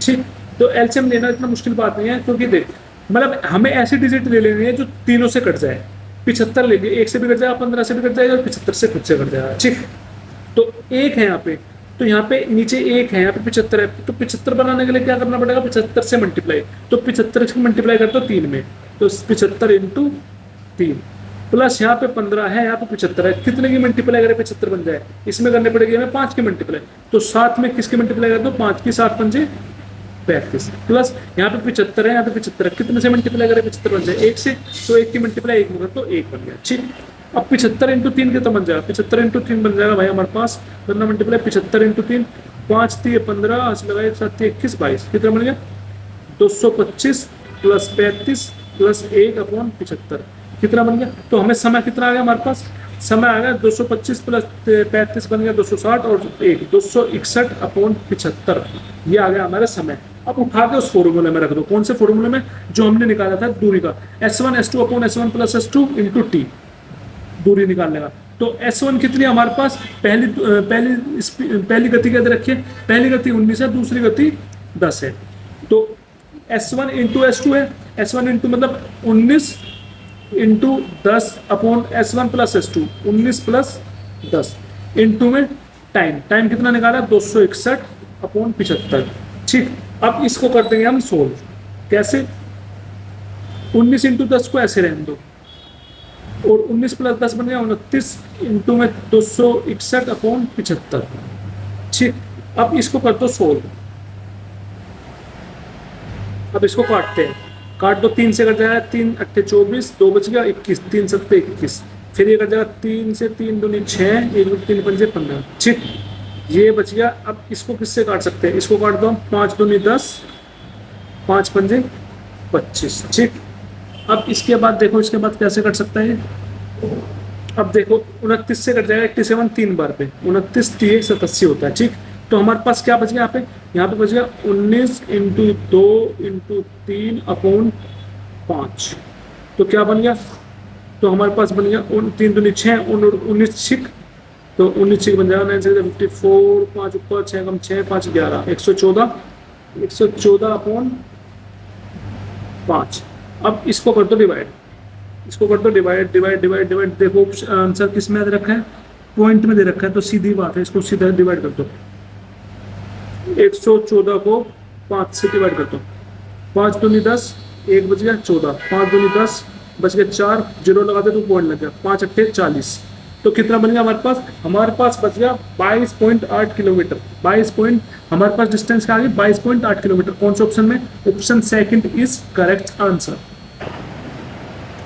ठीक। तो एलसीएम लेना इतना मुश्किल बात नहीं है, क्योंकि देख मतलब हमें ऐसी डिजिट ले लेनी है जो तीनों से कट जाए। 75 लेंगे, 1 से भी कट जाएगा, 15 से भी कट जाएगा, और 75 से खुद से कट जाएगा, ठीक। तो 1 है यहाँ पे, तो यहाँ पे नीचे 1 है, यहाँ पे 75 है। तो 75 बनाने के लिए क्या करना पड़ेगा, 75 से मल्टीप्लाई। तो 75 से मल्टीप्लाई कर दो 3 में, तो 75 इंटू 3 प्लस यहाँ पे 15 है, यहाँ पे 75 है। कितने की मल्टीप्लाई करें 75 बन जाए, इसमें करने पड़ेगी हमें 5 की मल्टीप्लाई। तो 7 में किसकी मल्टीप्लाई कर दो, 5 की, 7 पंजे 35 प्लस यहाँ पे 75 है, यहाँ पे 75 है। कितने से मल्टीप्लाई करें 75 बन जाए 1 से, तो 1 की मल्टीप्लाई 1 में कर, तो 1 बन गया, ठीक। अब 75 इंटू 3 कितना बन जाएगा, 75 इंटू 3 बन जाएगा भाई हमारे पास, करना मल्टीप्लाई 75 इंटू 3, 5 3 15 लगाए 7 21 22, कितना बन गया 225 प्लस 35 प्लस 1 अपॉन 75, कितना बन गया। तो हमें समय कितना आ गया हमारे पास, समय आ गया 225 प्लस 35 बन गया 260 और 1 261 अपॉन 75, ये आ गया हमारा समय। अब उठा के उस फॉर्मूले में रख दो, कौन से फॉर्मूले में, जो हमने निकाला था दूरी का, S1 S2 upon S1 plus S2 into T, दूरी निकालने का। तो S1 कितनी है हमारे पास, पहली गति क्या दे रखी है, पहली गति 19 है, दूसरी गति 10 है। तो S1 इंटू S2 है, S1 इंटू मतलब 19 into 10 upon S1 plus S2, 19 plus 10 into में टाइम कितना निकाला, 261 अपॉन 75। ठीक, अब इसको कर देंगे हम सोल्व। कैसे, 19 इंटू 10 को ऐसे रहने दो, और 19 प्लस 10 बन गया 29 इंटू में 261 अपॉन 75। ठीक, अब इसको कर दो सोल्व। अब इसको काटते हैं, काट दो, 3 से कट जाएगा, 3 अट्ठे 24, 2 बच गया 21, 3 सत्ते 21, फिर ये कट जाएगा 3 से 3 दूनी 6, 1 3 पंजे 15। ठीक, ये बच गया। अब इसको किससे काट सकते हैं, इसको काट दो हम, 5 दूनी 10, 5 पंजे 25। ठीक, अब इसके बाद देखो, इसके बाद कैसे कट सकता है ये, अब देखो 29 से कट जाएगा 87 3 बार पे, 29 3 87 होता है। ठीक, तो हमारे पास क्या बच गया यहाँ पे बच गया 19 इंटू 2 इंटू 3 अपॉन 5। तो क्या बन गया, तो हमारे पास बन गया 3 दूनी 6, 19 छिक, तो 19 छिक बन जाएगा 9 से 54, 5 ऊपर 6 कम 6 5 11, 114 अपॉन 5। अब इसको कर दो डिवाइड, इसको कर दो डिवाइड डिवाइड डिवाइड डिवाइड। देखो आंसर किस में दे रखा है, पॉइंट में दे रखा है, तो सीधी बात है, इसको सीधा डिवाइड कर दो। 114 को 5 से डिवाइड कर दो, 5 दूनी 10, 1 बच गया 14, 5 दूनी 10 बच गया 4, जीरो लगा दे तो पॉइंट लग गया, 5 अट्ठे 40। तो कितना बन गया हमारे पास बच गया 22.8 किलोमीटर। 22 पॉइंट हमारे पास डिस्टेंस क्या आ गई, 22.8 किलोमीटर। कौन से ऑप्शन में, option second is correct answer.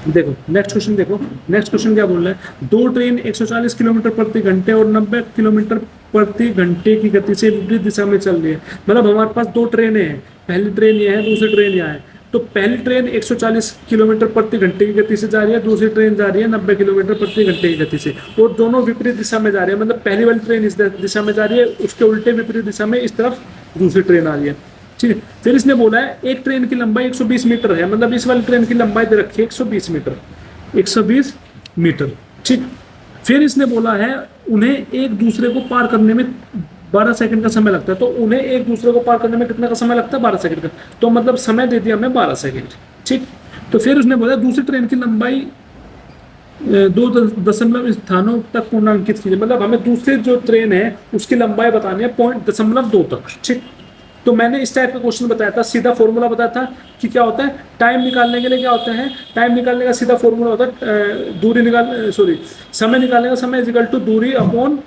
देखो नेक्स्ट क्वेश्चन, देखो नेक्स्ट क्वेश्चन क्या बोल रहा है, दो ट्रेन 140 किलोमीटर प्रति घंटे और 90 किलोमीटर प्रति घंटे की गति से विपरीत दिशा में चल रही है। मतलब हमारे पास दो ट्रेनें हैं, पहली ट्रेन ये है, दूसरी ट्रेन यहाँ है। तो पहली ट्रेन 140 किलोमीटर प्रति घंटे की गति से जा रही है, दूसरी ट्रेन जा रही है 90 किलोमीटर प्रति घंटे की गति से, और दोनों विपरीत दिशा में जा रही है। मतलब पहली वाली ट्रेन इस दिशा में जा रही है, उसके उल्टे विपरीत दिशा में इस तरफ दूसरी ट्रेन आ रही है। ठीक है, फिर इसने बोला है एक ट्रेन की लंबाई 120 मीटर है, मतलब इस वाली ट्रेन की लंबाई दे रखी है 120 मीटर, 120 मीटर। ठीक, फिर इसने बोला है उन्हें एक दूसरे को पार करने में 12 सेकंड का समय लगता है। तो उन्हें एक दूसरे को पार करने में कितना का समय लगता है, 12 सेकंड का। तो मतलब समय दे दिया हमें 12 सेकंड। ठीक, तो फिर उसने बोला दूसरी ट्रेन की लंबाई 2 स्थानों तक पूर्णांकित कीजिए। मतलब हमें दूसरी जो ट्रेन है उसकी लंबाई बतानी है 0.2 तक। ठीक, तो मैंने इस टाइप का क्वेश्चन बताया था, सीधा फॉर्मूला बताया था कि क्या होता है, टाइम निकालने के लिए क्या होता है, टाइम निकालने का सीधा फॉर्मूला होता है समय निकालने का समय इक्वल टू दूरी अपॉन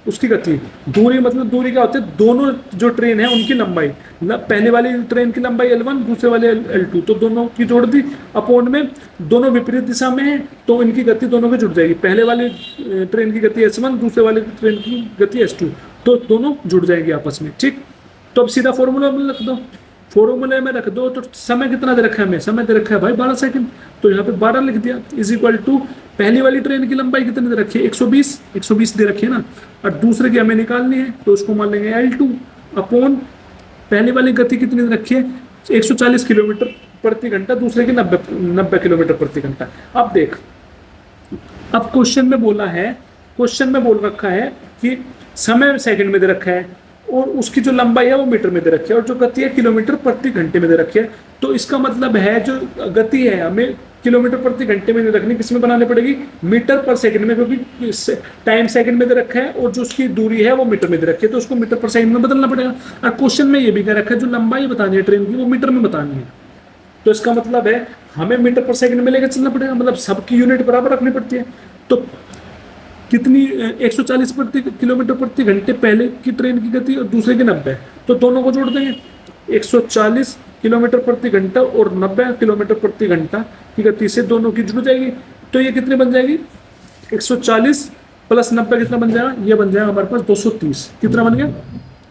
उसकी गति। दूरी मतलब दूरी क्या होती है, दोनों जो ट्रेन है उनकी लंबाई, पहले वाली ट्रेन की लंबाई L1, दूसरे वाले L2, तो दोनों की जोड़ दी, अपॉन में दोनों विपरीत दिशा में है तो इनकी गति दोनों की जुड़ जाएगी। पहले वाली ट्रेन की गति S1, दूसरे वाली ट्रेन की गति S2, तो दोनों जुड़ जाएगी आपस में। ठीक, तो अब सीधा फॉर्मूला में रख दो, फॉर्मूले में रख दो। तो समय कितना दे रखा है हमें, समय दे रखा है भाई 12 सेकंड, तो यहाँ पे 12 लिख दिया, इज इक्वल टू पहली वाली ट्रेन की लंबाई कितनी दे रखी है 120 दे रखी है ना, और दूसरे की हमें निकालनी है तो उसको मान लेंगे L2 अपॉन पहली वाली गति कितनी दे रखी है 140 किलोमीटर प्रति घंटा, दूसरे की 90 किलोमीटर प्रति घंटा। अब देख, अब क्वेश्चन में बोला है, क्वेश्चन में बोल रखा है कि समय सेकंड में दे रखा है और उसकी जो लंबाई है वो मीटर में दे रखी है और जो गति है किलोमीटर प्रति घंटे में दे रखी है। तो इसका मतलब है जो गति है हमें किलोमीटर प्रति घंटे में नहीं रखनी, किसमें बनानी पड़ेगी, मीटर पर सेकंड में, क्योंकि टाइम सेकंड में दे रखा है और जो उसकी दूरी है वो मीटर में दे रखी है, तो उसको मीटर पर सेकंड में बदलना पड़ेगा। और क्वेश्चन में ये भी कह रखा है जो लंबाई बतानी है ट्रेन की वो मीटर में बतानी है, तो इसका मतलब है हमें मीटर पर सेकंड में लेकर चलना पड़ेगा, मतलब सबकी यूनिट बराबर रखनी पड़ती है। तो कितनी 140 किलोमीटर प्रति घंटे पहले की ट्रेन की गति और दूसरे की 90, तो दोनों को जोड़ देंगे, 140 किलोमीटर प्रति घंटा और 90 किलोमीटर प्रति घंटा की गति से दोनों की जुड़ जाएगी। तो ये कितनी बन जाएगी, 140 प्लस 90 कितना बन जाएगा, ये बन जाएगा हमारे पास 230। कितना बन गया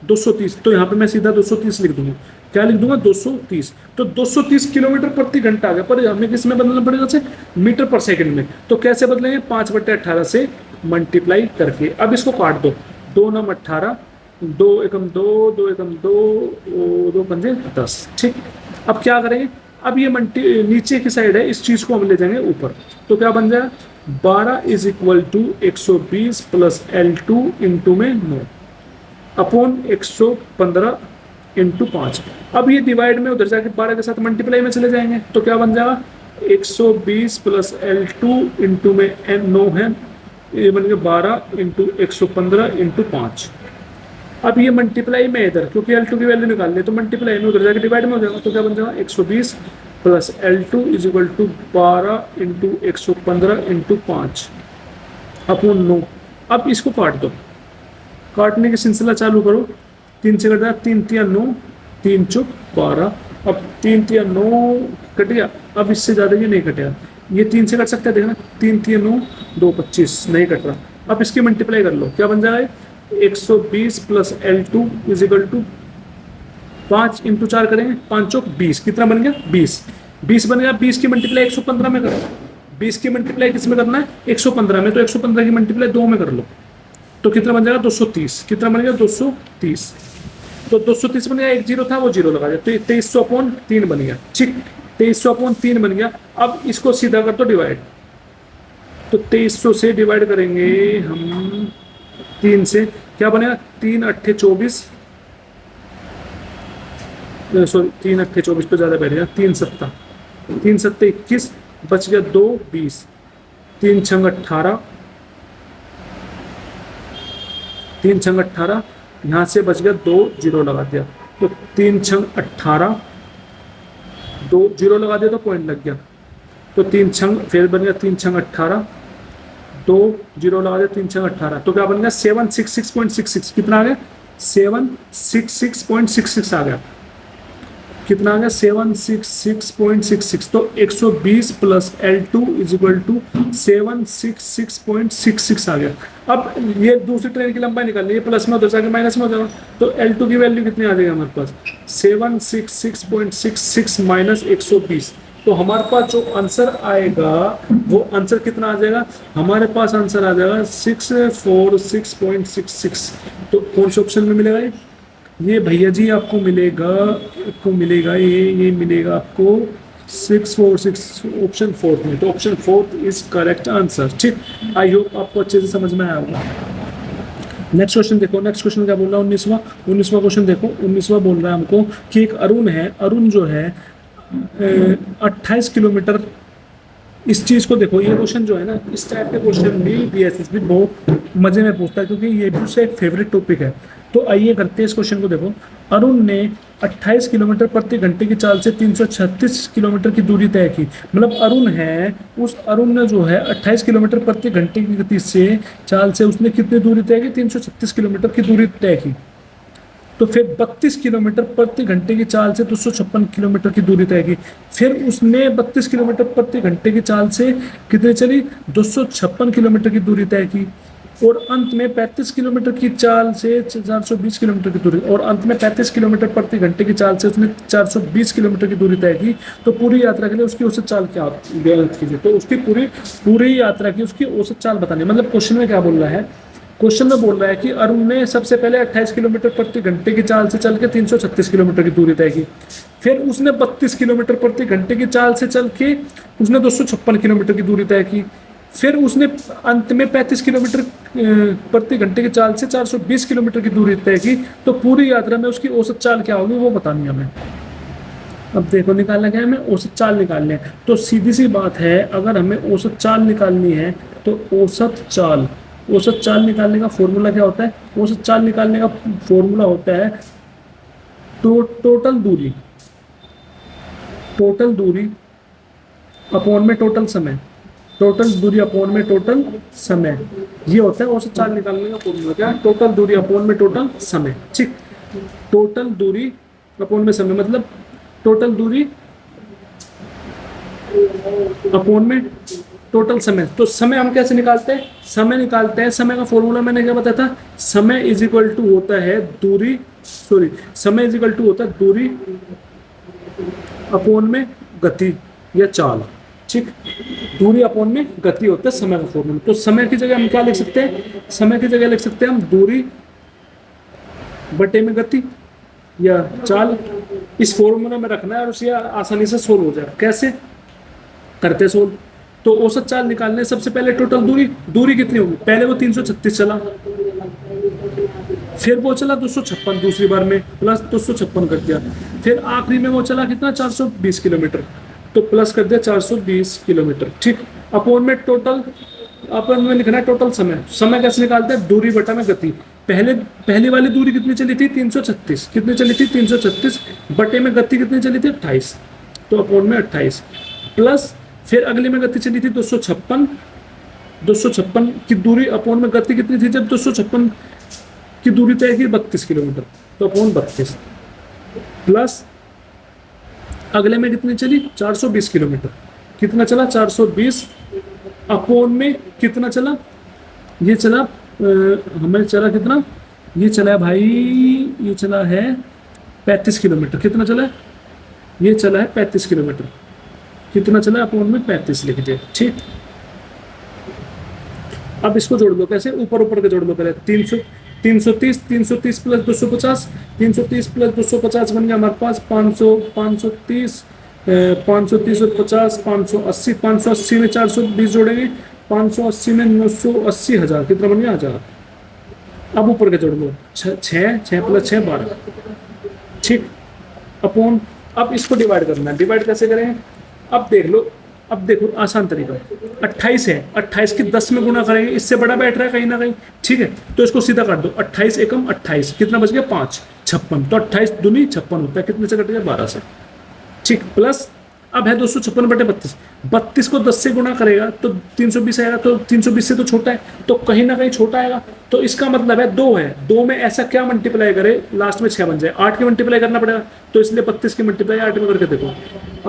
230। तो यहाँ पे मैं सीधा 230 लिख दूंगा, क्या लिख दूंगा 230। तो 230 किलोमीटर प्रति घंटा आ गया, पर हमें किस में बदलना पड़ेगा से, मीटर पर सेकंड में। तो कैसे बदलेंगे, 5/18 से मल्टीप्लाई करके। अब इसको काट दो, 2 9 18, 2 एकम 2, 2 एकम 2, 2 पंजे 10। ठीक, अब क्या करेंगे, अब ये नीचे की साइड है, इस चीज को हम ले जाएंगे ऊपर, तो क्या बन जाएगा 12 is equal to 120 plus L2 into में 9 अपॉन 115 इंटू 5। अब ये डिवाइड में उधर जाके 12 के साथ मल्टीप्लाई में चले जाएंगे तो क्या बन जाएगा 120 प्लस L2 इंटू में N9 है, ये बन गया 12 इंटू 115 इंटू 5। अब ये मल्टीप्लाई में इधर क्योंकि L2 की वैल्यू निकाल ले तो मल्टीप्लाई में उधर जाके डिवाइड में हो जाएगा तो क्या बन जाएगा 120 plus L2 is equal to 12 into 115 into 5 upon 9। अब इसको काट दो, काटने की सिलसिला चालू करो, 3 से कट जाए 3 तिया 9, 3 चौक 12। अब 3 तिया 9 कट गया, अब इससे ज़्यादा ये नहीं कटेगा, ये 3 से कट सकता है, देखना 3 तिया 9 2 25 नहीं कट रहा। अब इसकी मल्टीप्लाई कर लो, क्या बन जाएगा 120 plus L2 is equal to 5 into 4 करेंगे 5 चौक 20, कितना बन गया 20 बन गया। 20 की मल्टीप्लाई 115 में करो, 20 की मल्टीप्लाई किस में करना है 115 में, तो 115 की मल्टीप्लाई 2 में कर लो तो कितना बन जाएगा 230, कितना बन गया 230। तो 230 बन गया, एक जीरो था वो जीरो लगा दिया तो 2300/3 बन गया, ठीक 2300/3 बन गया। अब इसको सीधा कर दो डिवाइड, तो 2300 से डिवाइड करेंगे हम 3 से, क्या बनेगा 3 8 24, सॉरी 3 8 24 तो ज़्यादा बैठ गया, 3 7 21, बच गया 2 20, 3 6 18, 3 6 18, यहाँ से बच गया 2 जीरो लगा दिया तो 3 6 18, 2 जीरो लगा दिया तो पॉइंट लग गया तो 3 6 फिर बन गया 3 6 18, 2 जीरो लगा दिया 3 6 18 तो क्या बन गया 766.66, कितना आ गया 766.66 आ गया, कितना आ गया 766.66। तो 120 plus L2 is equal to 766.66 आ गया। अब ये दूसरी ट्रेन की लंबाई निकालनी है, प्लस में उधर जाके माइनस में हो जाएगा तो L2 की वैल्यू कितनी आ जाएगी हमारे पास 766.66 माइनस 120। तो हमारे पास जो आंसर आएगा वो आंसर कितना आ जाएगा, हमारे पास आंसर आ जाएगा 646.66। तो कौन से ऑप्शन में मिलेगा ये भैया जी आपको मिलेगा ये मिलेगा आपको 646 ऑप्शन 4 में। तो ऑप्शन 4 इज करेक्ट आंसर, ठीक। आई होप आपको अच्छे से समझ में आया होगा। नेक्स्ट क्वेश्चन देखो, नेक्स्ट क्वेश्चन क्या बोल रहा है 19वां क्वेश्चन देखो। 19वां बोल रहा है हमको कि एक अरुण जो है 28 किलोमीटर, इस चीज़ को देखो, ये क्वेश्चन जो है ना इस टाइप के क्वेश्चन भी BSSB बहुत मज़े में पूछता है क्योंकि ये भी उससे एक फेवरेट टॉपिक है। तो आइए करते हैं इस क्वेश्चन को। देखो अरुण ने 28 किलोमीटर प्रति घंटे की चाल से 336 किलोमीटर की दूरी तय की। मतलब अरुण ने जो है 28 किलोमीटर प्रति घंटे की गति से चाल से उसने कितनी दूरी तय की 336 किलोमीटर की दूरी तय की। तो फिर 32 किलोमीटर प्रति घंटे की चाल से 256 किलोमीटर की दूरी तय की। फिर उसने 32 किलोमीटर प्रति घंटे की चाल से कितनी चली 256 किलोमीटर की दूरी तय की और अंत में 35 किलोमीटर की चाल से 420 किलोमीटर की दूरी, और अंत में 35 किलोमीटर प्रति घंटे की चाल से उसने 420 किलोमीटर की दूरी तय की। तो पूरी यात्रा के लिए उसकी औसत चाल क्या ज्ञात कीजिए। तो उसकी पूरी यात्रा की उसकी औसत चाल बतानी। मतलब क्वेश्चन में क्या बोल रहा है, क्वेश्चन में बोल रहा है कि अरुण ने सबसे पहले 28 किलोमीटर प्रति घंटे की चाल से चल के 336 किलोमीटर की दूरी तय की। फिर उसने 32 किलोमीटर प्रति घंटे की चाल से चल के उसने 256 किलोमीटर की दूरी तय की। फिर उसने अंत में 35 किलोमीटर प्रति घंटे की चाल से 420 किलोमीटर की दूरी तय की। तो पूरी यात्रा में उसकी औसत चाल क्या होगी वो बतानी है हमें। अब देखो निकालना क्या है, हमें औसत चाल निकालनी है। तो सीधी सी बात है, अगर हमें औसत चाल निकालनी है तो औसत चाल निकालने का फॉर्मूला क्या होता है, औसत चाल निकालने का फॉर्मूला होता है टोटल दूरी अपॉन में टोटल समय, टोटल दूरी अपॉन में टोटल समय, ये होता है औसत चाल निकालने का फॉर्मूला। क्या, टोटल दूरी अपॉन में टोटल समय, ठीक। टोटल दूरी अपॉन में समय मतलब टोटल दूरी अपॉन में टोटल समय। तो समय हम कैसे निकालते हैं, समय का फॉर्मूला मैंने क्या बताया था, समय इज इक्वल टू होता है दूरी अपॉन में गति या चाल, ठीक। दूरी अपॉन में गति होता है समय का फॉर्मूला। तो समय की जगह हम क्या लिख सकते हैं, समय की जगह लिख सकते हैं हम दूरी बटे में गति या चाल। इस फॉर्मूला में रखना है और उसे आसानी से सोल्व हो जाए। कैसे करते सोल्व, तो औसत चाल निकालने सबसे पहले टोटल दूरी, दूरी कितनी होगी, पहले वो 336 चला, फिर वो चला 256 दूसरी बार में, प्लस 256 कर दिया, फिर आखिरी में वो चला कितना 420 किलोमीटर, तो प्लस कर दिया 420 किलोमीटर। ठीक, अपोन में टोटल, अपन में लिखना है टोटल समय। समय कैसे निकालते हैं, दूरी बटा में गति। पहली वाली दूरी कितनी चली थी 336, कितनी चली थी 336, बटे में गति कितनी चली थी 28, तो अपोन में 28, प्लस फिर अगली में गति चली थी 256, 256 की दूरी अपोन में गति कितनी थी जब 256 की दूरी तय की 32 किलोमीटर, तो अपोन 32, प्लस अगले में कितनी चली 420 किलोमीटर, कितना चला 420, अपोन में कितना चला, ये चला हमें चला कितना, ये चला है भाई, ये चला है 35 किलोमीटर, कितना चला है, ये चला है 35 किलोमीटर, कितना चला है अपोन में 35 लिख दिया। ठीक, अब इसको जोड़ दो, कैसे, ऊपर ऊपर के जोड़ दो पहले, 330 330 प्लस 250, 330 प्लस 250 बन गया हमारे पास 500, 530 530 और 50 580, 580 में 420 जोड़ेंगे, 580 में 980, हज़ार, कितना बन गया 1000। अब ऊपर के जोड़ दो, 6 प्लस 6 12। ठीक, अपोन, अब इसको डिवाइड करना है, डिवाइड कैसे करें, अब देख लो, अब देखो आसान तरीका, 28 है, 28 की 10 में गुना करेंगे, इससे बड़ा बैठ रहा है कहीं ना कहीं। ठीक है, तो इसको सीधा काट दो, 28 एकम 28, कितना बच गया 5, 56, तो 28 दूनी 56 होता है, कितने से कट गया 12 से। ठीक, प्लस अब है 256 बटे 32, 32 को 10 से गुणा करेगा तो 320 आएगा, तो 320 से तो छोटा है, तो कहीं ना कहीं छोटा आएगा, तो इसका मतलब है 2 है, 2 में ऐसा क्या मल्टीप्लाई करे लास्ट में 6 बन जाए, 8 की मल्टीप्लाई करना पड़ेगा, तो इसलिए 32 की मल्टीप्लाई 8 में करके देखो,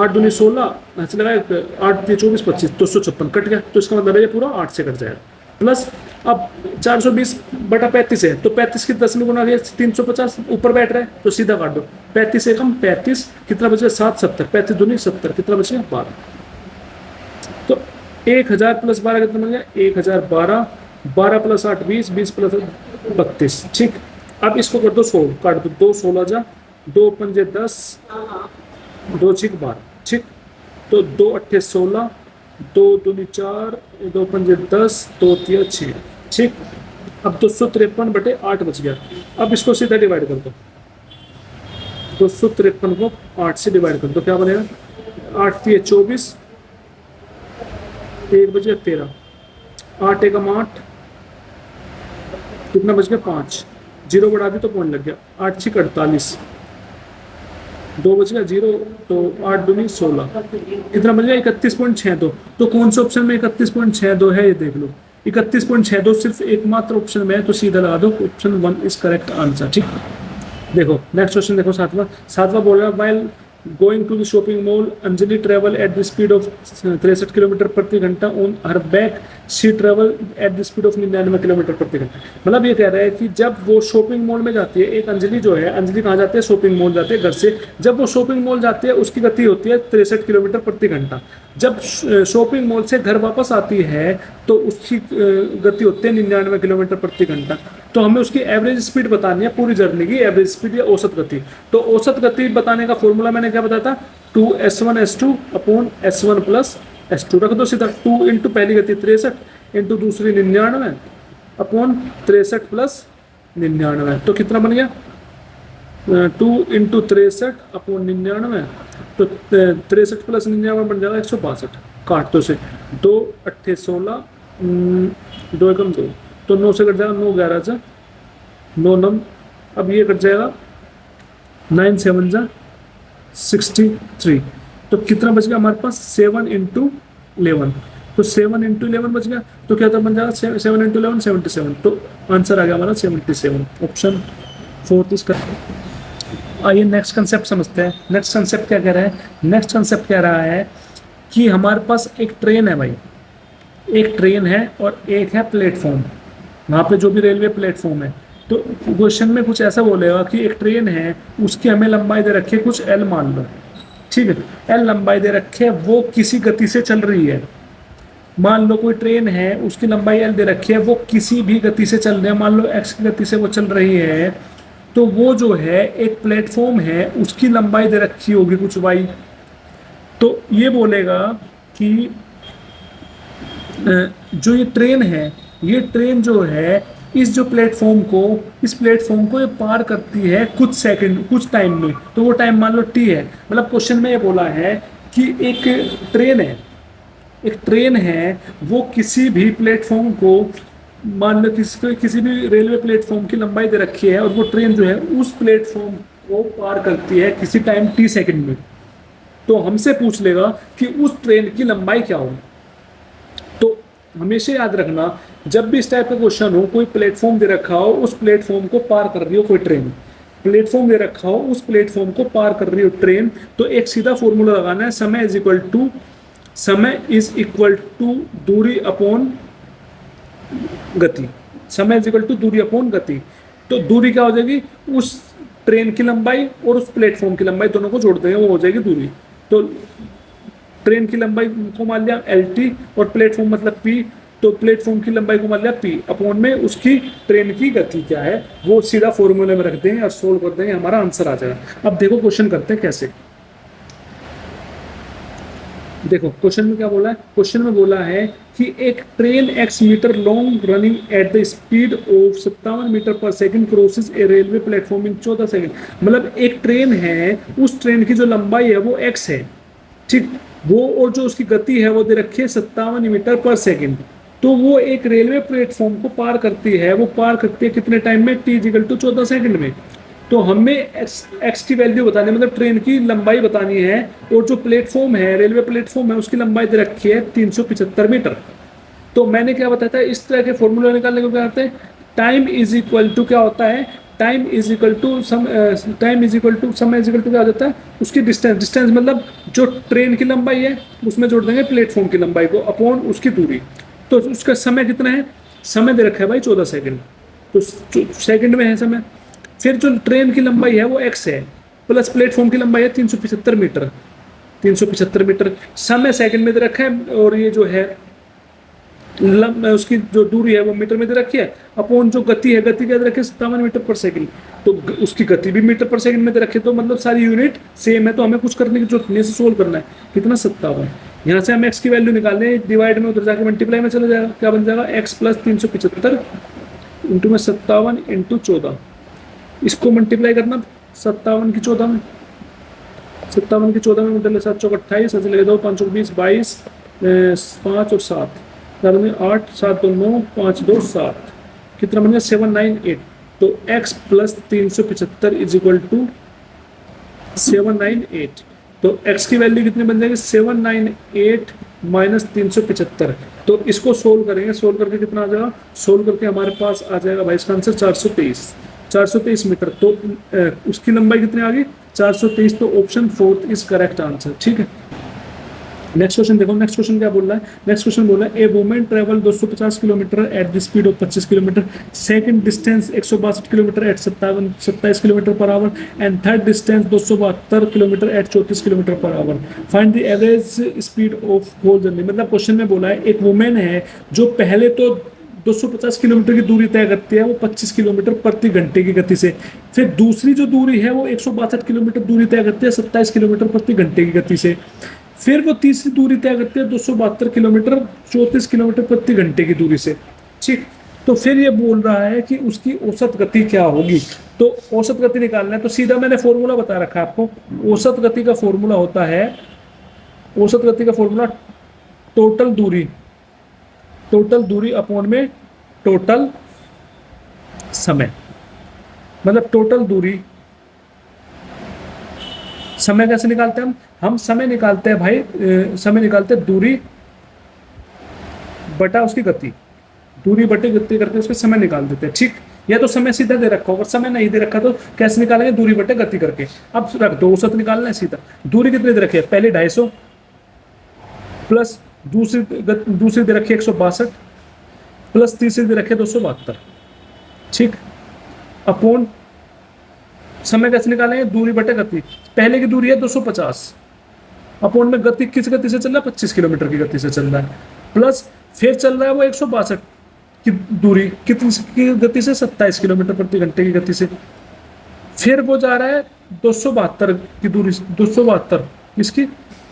8 दूनी 16, ऐसे लगाए 8 24 25, 256 कट गया, तो इसका मतलब है ये पूरा 8 से कट जाएगा, प्लस अब 420 बटा 35 है, तो 35 की 10 में गुना 350 ऊपर बैठ रहा है, तो सीधा काट दो, 35 एकम 35, कितना बच गया 7 70, 35 दूनी 70, कितना बच गया 12, तो 1000 प्लस 12 कितना बन गया 1012, 12 प्लस 8 20, 20 प्लस 32। ठीक, अब इसको कर दो 100, काट दो, 2 16 जा, 2 पंजे 10, 2 6 12। ठीक, तो 2 8 16, 2 दूनी 4, 2 पंजे 10, 2 3 6। ठीक, अब 253 बटे 8 बच गया, अब इसको सीधा डिवाइड कर दो, 253 को 8 से डिवाइड कर दो, क्या बनेगा 8 3 24, 1 बच गया 13, 8 एकम 8, कितना बच गया 5, 0 बढ़ा दी तो पॉइंट लग गया, 8 6 48, 2 बच गया 0, तो 8 दूनी 16, कितना बच गया 31.62, तो कौन से ऑप्शन में 31.62 है ये देख लो, 31.62 सिर्फ एकमात्र ऑप्शन में है, तो सीधा लगा दो, ऑप्शन 1 इज करेक्ट आंसर। ठीक, देखो नेक्स्ट क्वेश्चन देखो, सातवां बोल रहा है, while going to the shopping mall Anjali travel at the speed of 63 kilometre प्रति घंटा, on her back she travel at the speed of 99 kilometre प्रति घंटा। मतलब ये कह रहा है कि जब वो शॉपिंग मॉल में जाती है, एक अंजलि जो है, अंजलि कहाँ जाती है शॉपिंग मॉल जाते हैं घर से, जब वो शॉपिंग मॉल जाती है उसकी गति होती है 63 किलोमीटर प्रति घंटा, जब शॉपिंग मॉल से घर वापस आती है तो उसकी गति होती है 99 किलोमीटर प्रति घंटा। तो हमें उसकी एवरेज स्पीड बतानी है, पूरी जर्नी की एवरेज स्पीड या औसत गति। तो औसत गति बताने का फॉर्मूला मैंने क्या बताया था, 2s1s2 upon s1 plus s2, रख दो सीधा, 2 इंटू पहली गति 63 इंटू दूसरी 99 अपॉन 63 प्लस 99, तो कितना बन गया 2 इंटू 63 अपॉन 99, तो 63 प्लस 99 बन जाएगा 162, काट तो से 2 8 16, 2 एकम 2, तो 9 से कट जाएगा 9 11 जा 9 9, अब ये कट जाएगा 9 7 जा 63, तो कितना बच गया हमारे पास 7 इंटू 11, तो 7 इंटू 11 बच गया, तो क्या बन जाएगा 7 इंटू 11 77, तो आंसर आ गया हमारा 77, ऑप्शन 4 इसका। आइए नेक्स्ट कंसेप्ट समझते हैं। नेक्स्ट कंसेप्ट क्या कह रहा है, नेक्स्ट कंसेप्ट कह रहा है कि हमारे पास एक ट्रेन है भाई, एक ट्रेन है और एक है प्लेटफॉर्म, वहाँ पे जो भी रेलवे प्लेटफॉर्म है, तो क्वेश्चन में कुछ ऐसा बोलेगा कि एक ट्रेन है, उसकी हमें लंबाई दे रखी है कुछ एल मान लो, ठीक है, एल लंबाई दे रखी है, वो किसी गति से चल रही है। मान लो कोई ट्रेन है, उसकी लंबाई एल दे रखी है, वो किसी भी गति से चल रही है, मान लो एक्स की गति से वो चल रही है, तो वो जो है एक प्लेटफॉर्म है, उसकी लंबाई दे रखी होगी कुछ वाई। तो ये बोलेगा कि जो ये ट्रेन है, ये ट्रेन जो है इस जो प्लेटफॉर्म को, इस प्लेटफॉर्म को ये पार करती है कुछ सेकंड, कुछ टाइम में, तो वो टाइम मान लो टी है। मतलब क्वेश्चन में ये बोला है कि एक ट्रेन है, एक ट्रेन है वो किसी भी प्लेटफॉर्म को, मान लो किसी भी रेलवे प्लेटफॉर्म की लंबाई दे रखी है और वो ट्रेन जो है उस प्लेटफॉर्म को पार करती है किसी टाइम टी सेकंड में, तो हमसे पूछ लेगा कि उस ट्रेन की लंबाई क्या होगी। तो हमेशा याद रखना, जब भी इस टाइप का क्वेश्चन हो, कोई प्लेटफॉर्म दे रखा हो, उस प्लेटफॉर्म को पार कर रही हो कोई ट्रेन, प्लेटफॉर्म दे रखा हो, उस प्लेटफॉर्म को पार कर रही हो ट्रेन, तो एक सीधा फॉर्मूला लगाना है, समय इज इक्वल टू दूरी अपॉन गति। समय इज इक्वल टू दूरी अपॉन गति। तो दूरी क्या हो जाएगी, उस ट्रेन की लंबाई और उस प्लेटफॉर्म की लंबाई दोनों को जोड़ देंगे, वो हो जाएगी दूरी। तो ट्रेन की लंबाई को मान लिया एल टी और प्लेटफॉर्म मतलब पी, तो प्लेटफॉर्म की लंबाई को मान लिया पी अपॉन में उसकी ट्रेन की गति क्या है, वो सीधा फॉर्मूले में रख देंगे और सोल्व कर देंगे, हमारा आंसर आ जाएगा। अब देखो क्वेश्चन करते हैं कैसे। देखो क्वेश्चन में क्या बोला है, क्वेश्चन में बोला है कि एक train x metre long running at the speed of 57 metre per second crosses a railway platform in 14 second. मतलब एक ट्रेन है, उस ट्रेन की जो लंबाई है वो x है, ठीक, वो और जो उसकी गति है वो दे रखी है 57 मीटर पर सेकंड। तो वो एक रेलवे प्लेटफॉर्म को पार करती है, वो पार करती है कितने टाइम में, t इक्वल टू 14 सेकंड में। तो हमें एक्स की वैल्यू बतानी है, मतलब ट्रेन की लंबाई बतानी है, और जो प्लेटफॉर्म है, रेलवे प्लेटफॉर्म है, उसकी लंबाई दे रखी है 375 मीटर। तो मैंने क्या बताया था, इस तरह के फॉर्मूला निकालने को क्या करते हैं, टाइम इज इक्वल टू क्या होता है, टाइम इज इक्वल टू समय इज इक्वल टू क्या हो जाता है, उसकी डिस्टेंस, डिस्टेंस मतलब जो ट्रेन की लंबाई है उसमें जोड़ देंगे प्लेटफॉर्म की लंबाई को अपॉन उसकी दूरी। तो उसका समय कितना है, समय दे रखा है भाई 14 सेकंड, तो सेकंड में है समय। फिर जो ट्रेन की लंबाई है वो x है, प्लस प्लेटफॉर्म की लंबाई है 375 मीटर, 375 मीटर, समय सेकंड में दे रखा है, और ये जो है उसकी जो दूरी है वो मीटर में दे रखी है, अपॉन जो गति है, गति क्या दे रखी है 57 मीटर पर सेकंड, तो उसकी गति भी मीटर पर सेकंड में दे रखी है, तो मतलब सारी यूनिट सेम है, तो हमें कुछ करने की जरूरत नहीं है, सोल्व करना है। कितना 57, यहाँ से हम x की वैल्यू निकालने हैं, डिवाइड में उधर जाके मल्टीप्लाई में चला जाएगा, क्या बन जाएगा x प्लस 375 इंटू में 57 इंटू 14, इसको मल्टीप्लाई करना 57 की 14 में, 57 की 14 में मतलब 7 चौक 28, ऐसे लगे दो 5 20 22, 5 और 7 8 7 2 9 5 2 7, कितना बन गया 798। तो x plus 375 is equal to 798। तो x की वैल्यू कितनी बन जाएगी 798 माइनस 375। तो इसको सोल्व करेंगे, सोल्व करके कितना आ जाएगा, सोल्व करके हमारे पास आ जाएगा भाई इसका आंसर 423 मीटर। तो उसकी लंबाई कितनी आ गई 423, तो ऑप्शन 4 इज करेक्ट आंसर। ठीक है, नेक्स्ट क्वेश्चन देखो, नेक्स्ट क्वेश्चन क्या बोल रहा है, नेक्स्ट क्वेश्चन बोल रहा है a women travel 250 kilometre at the speed of 25 kilometre, second distance 162 kilometre at 27 kilometre per hour, and third distance 272 kilometre at 34 kilometre per hour, find the average speed of whole journey. मतलब question में बोला है एक women है जो पहले तो 250 kilometre की दूरी तय करती है वो 25 किलोमीटर प्रति घंटे की गति से, फिर दूसरी जो दूरी है वो 162 किलोमीटर दूरी तय करती है 27 किलोमीटर प्रति घंटे की गति से, फिर वो तीसरी दूरी तय करती है 272 किलोमीटर 34 किलोमीटर प्रति घंटे की दूरी से। ठीक, तो फिर ये बोल रहा है कि उसकी औसत गति क्या होगी। तो औसत गति निकालना है, तो सीधा मैंने फॉर्मूला बता रखा है आपको, औसत गति का फॉर्मूला होता है, औसत गति का फॉर्मूला टोटल दूरी अपॉन में टोटल समय, मतलब टोटल दूरी, समय कैसे निकालते हैं हम समय निकालते हैं भाई, समय निकालते हैं दूरी बटा उसकी गति, दूरी बटे गति करके उसके समय निकाल देते हैं। ठीक, या तो समय सीधा दे रखा होगा, समय नहीं दे रखा तो कैसे निकालेंगे, दूरी बटे गति करके। अब रख दो, औसत निकालना है सीधा, दूरी कितनी दे रखी है, पहले 250 प्लस दूसरी दे रखी है 162 प्लस तीसरी दे रखी है 272। ठीक, अपॉन समय कैसे निकालेंगे, दूरी बटे गति, पहले की दूरी है 250 अपॉन में गति किस गति से चल रहा है 25 किलोमीटर की गति से चल रहा है, प्लस फिर चल रहा है वो 162 की दूरी कितनी की गति से 27 किलोमीटर प्रति घंटे की गति से, फिर वो जा रहा है 272 की दूरी, 272 किसकी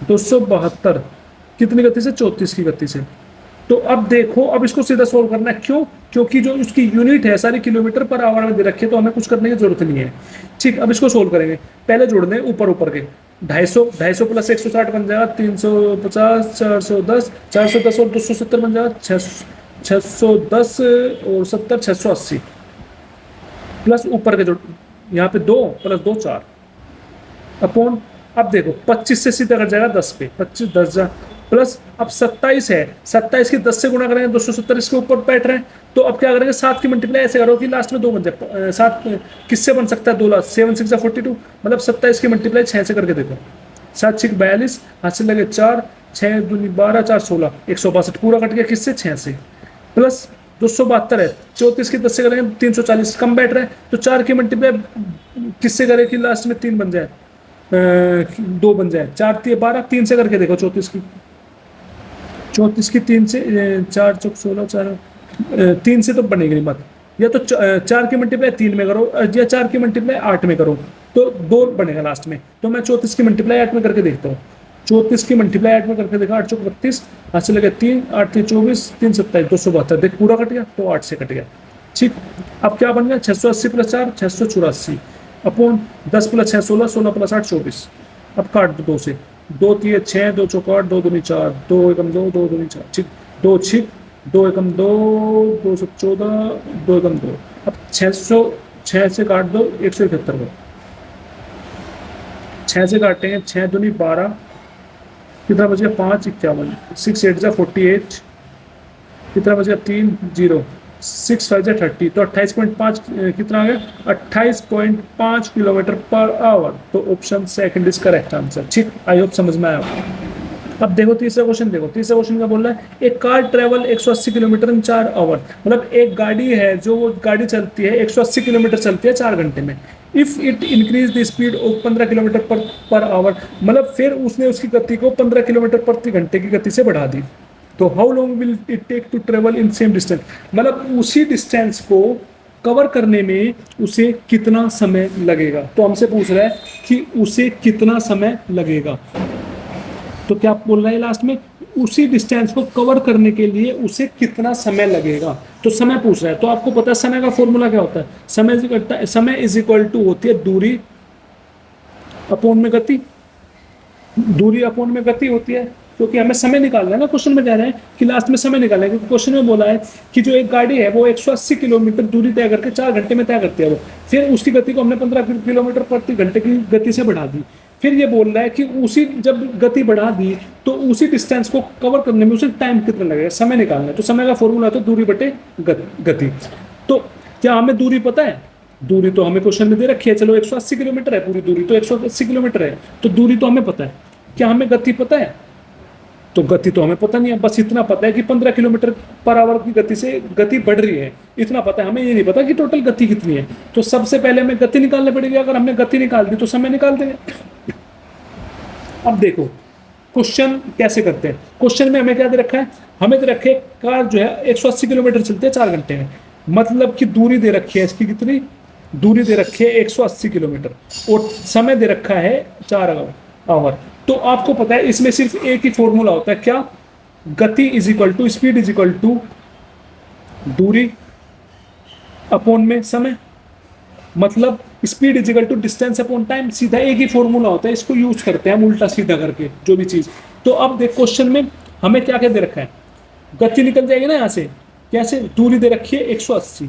272 कितनी गति से 34 की गति से, तो अब देखो, अब इसको सीधा सोल्व करना है, क्यों? क्योंकि जो उसकी यूनिट है सारी किलोमीटर पर आवर में दे रखी है, तो हमें कुछ करने की जरूरत नहीं है। ठीक, अब इसको सोल्व करेंगे। पहले जोड़ दें ऊपर ऊपर के, 250 प्लस 160 बन जाएगा 350, 410, 410 और 270 बन जाएगा 610 और 70, 680 प्लस ऊपर के जो यहाँ पे 2 प्लस 2 4 अपॉन, अब देखो 25 से सीधा कट जाएगा 10 पे, 25 10 जा प्लस, अब 27 है, 27 की 10 से गुणा करेंगे 270 इसके ऊपर बैठ रहे हैं, तो अब क्या करेंगे 7 की मल्टीप्लाई ऐसे करो कि लास्ट में 2 बन जाए। 7 किससे बन सकता है? 2 लाख 7 6 42, मतलब 27 की मल्टीप्लाई 6 से करके देखो, 7 6 42, हाथ से लगे 4, 6 दूनी 12, 4 16, 162 पूरा कट गया किससे? 6 से, प्लस 272 है, 34 की 10 से करेंगे 340 कम बैठ रहे हैं, तो 4 की मल्टीप्लाई किससे करें कि लास्ट में 3 बन जाए, 2 बन जाए, 4 3 12, 3 से करके देखो 34 की 3 से 4 चौक 16, 4 3 से तो बनेगी नहीं बात, या तो 4 की मल्टीप्लाई 3 में करो या 4 की मल्टीप्लाई 8 में करो, तो 2 बनेगा लास्ट में। तो मैं 34 की मल्टीप्लाई 8 में करके देखता हूँ, 34 की मल्टीप्लाई 8 में करके देखा, 8 चौक 32, हाथ से लगे 3, 8 3 24, 3 27, 272, देख पूरा कट गया, तो 8 से कट गया। ठीक, अब क्या बन गया? 680 प्लस 4 684 अपॉन 10 प्लस 6 16, 16 प्लस 8 24, अब काट दो 2 से, 2 3 6, 2 चौक 8, 2 दूनी 4, 2 एकम 2, 2 दूनी 4, ठीक, 2 6, 2 एकम 2, 2 से 14, 2 एकम 2, अब 606 से काट दो 171 को, 6 से काटेंगे 6 दूनी 12, कितना बच गया? 5 51, 6 8 जा 48, कितना बच गया? 3 0, 6 5 जा 30, तो 28.5 कितना आ गया? 28.5 किलोमीटर पर आवर। तो option second is correct answer. ठीक, आई होप समझ में आया। अब देखो तीसरा क्वेश्चन, देखो तीसरा क्वेश्चन क्या बोल रहा है? एक car travel 180 kilometre in 4 hour, मतलब एक गाड़ी है जो वो गाड़ी चलती है 180 किलोमीटर चलती है 4 घंटे में। If it increase the speed of 15 kilometre per hour, मतलब फिर उसने उसकी गति को 15 किलोमीटर प्रति घंटे की गति से बढ़ा दी, तो how long will it take to travel in same distance, मतलब उसी डिस्टेंस को कवर करने में उसे कितना समय लगेगा। तो हमसे पूछ रहा है कि उसे कितना समय लगेगा, तो क्या बोल रहा है लास्ट में? उसी डिस्टेंस को कवर करने के लिए उसे कितना समय लगेगा, तो समय पूछ रहा है। तो आपको पता है समय का फॉर्मूला क्या होता है? समय इज इक्वल टू होती है दूरी अपॉन में गति, दूरी अपॉन में गति होती है, क्योंकि हमें समय निकालना है ना। क्वेश्चन में कह रहे हैं कि लास्ट में समय निकालना है, क्योंकि क्वेश्चन में बोला है कि जो एक गाड़ी है वो 180 किलोमीटर दूरी तय करके 4 घंटे में तय करती है वो, फिर उसकी गति को हमने 15 किलोमीटर प्रति घंटे की गति से बढ़ा दी। फिर ये बोल रहा है कि उसी जब गति बढ़ा दी तो उसी डिस्टेंस को कवर करने में उसे टाइम कितना लगेगा, समय निकालना है। तो समय का फॉर्मूला तो दूरी बटे गति। तो क्या हमें दूरी पता है? दूरी तो हमें क्वेश्चन में दे रखी है, चलो 180 किलोमीटर है पूरी दूरी, तो 180 किलोमीटर है, तो दूरी तो हमें पता है। क्या हमें गति पता है? तो गति तो हमें पता नहीं है, बस इतना पता है कि 15 किलोमीटर पर आवर की गति से गति बढ़ रही है, इतना पता है। हमें ये नहीं पता कि टोटल गति कितनी है। तो सबसे पहले हमें गति निकालनी पड़ेगी। अगर हमने गति निकाल दी तो समय निकाल देंगे। अब देखो क्वेश्चन कैसे करते हैं। क्वेश्चन में हमें क्या दे रखा है? हमें दे रखे कार जो है 180 किलोमीटर चलती है 4 घंटे में, मतलब कि दूरी दे रखी है इसकी, कितनी दूरी दे रखी है 180 किलोमीटर, और समय दे रखा है 4 आवर। तो आपको पता है इसमें सिर्फ एक ही फॉर्मूला होता है, क्या? गति is equal to speed is equal to दूरी अपॉन में समय, मतलब speed is equal to distance upon time. सीधा एक ही फॉर्मूला होता है, इसको यूज करते हैं हम उल्टा सीधा करके जो भी चीज। तो अब देख क्वेश्चन में हमें क्या क्या दे रखा है? गति निकल जाएगी ना यहाँ से, कैसे? दूरी दे रखी है 180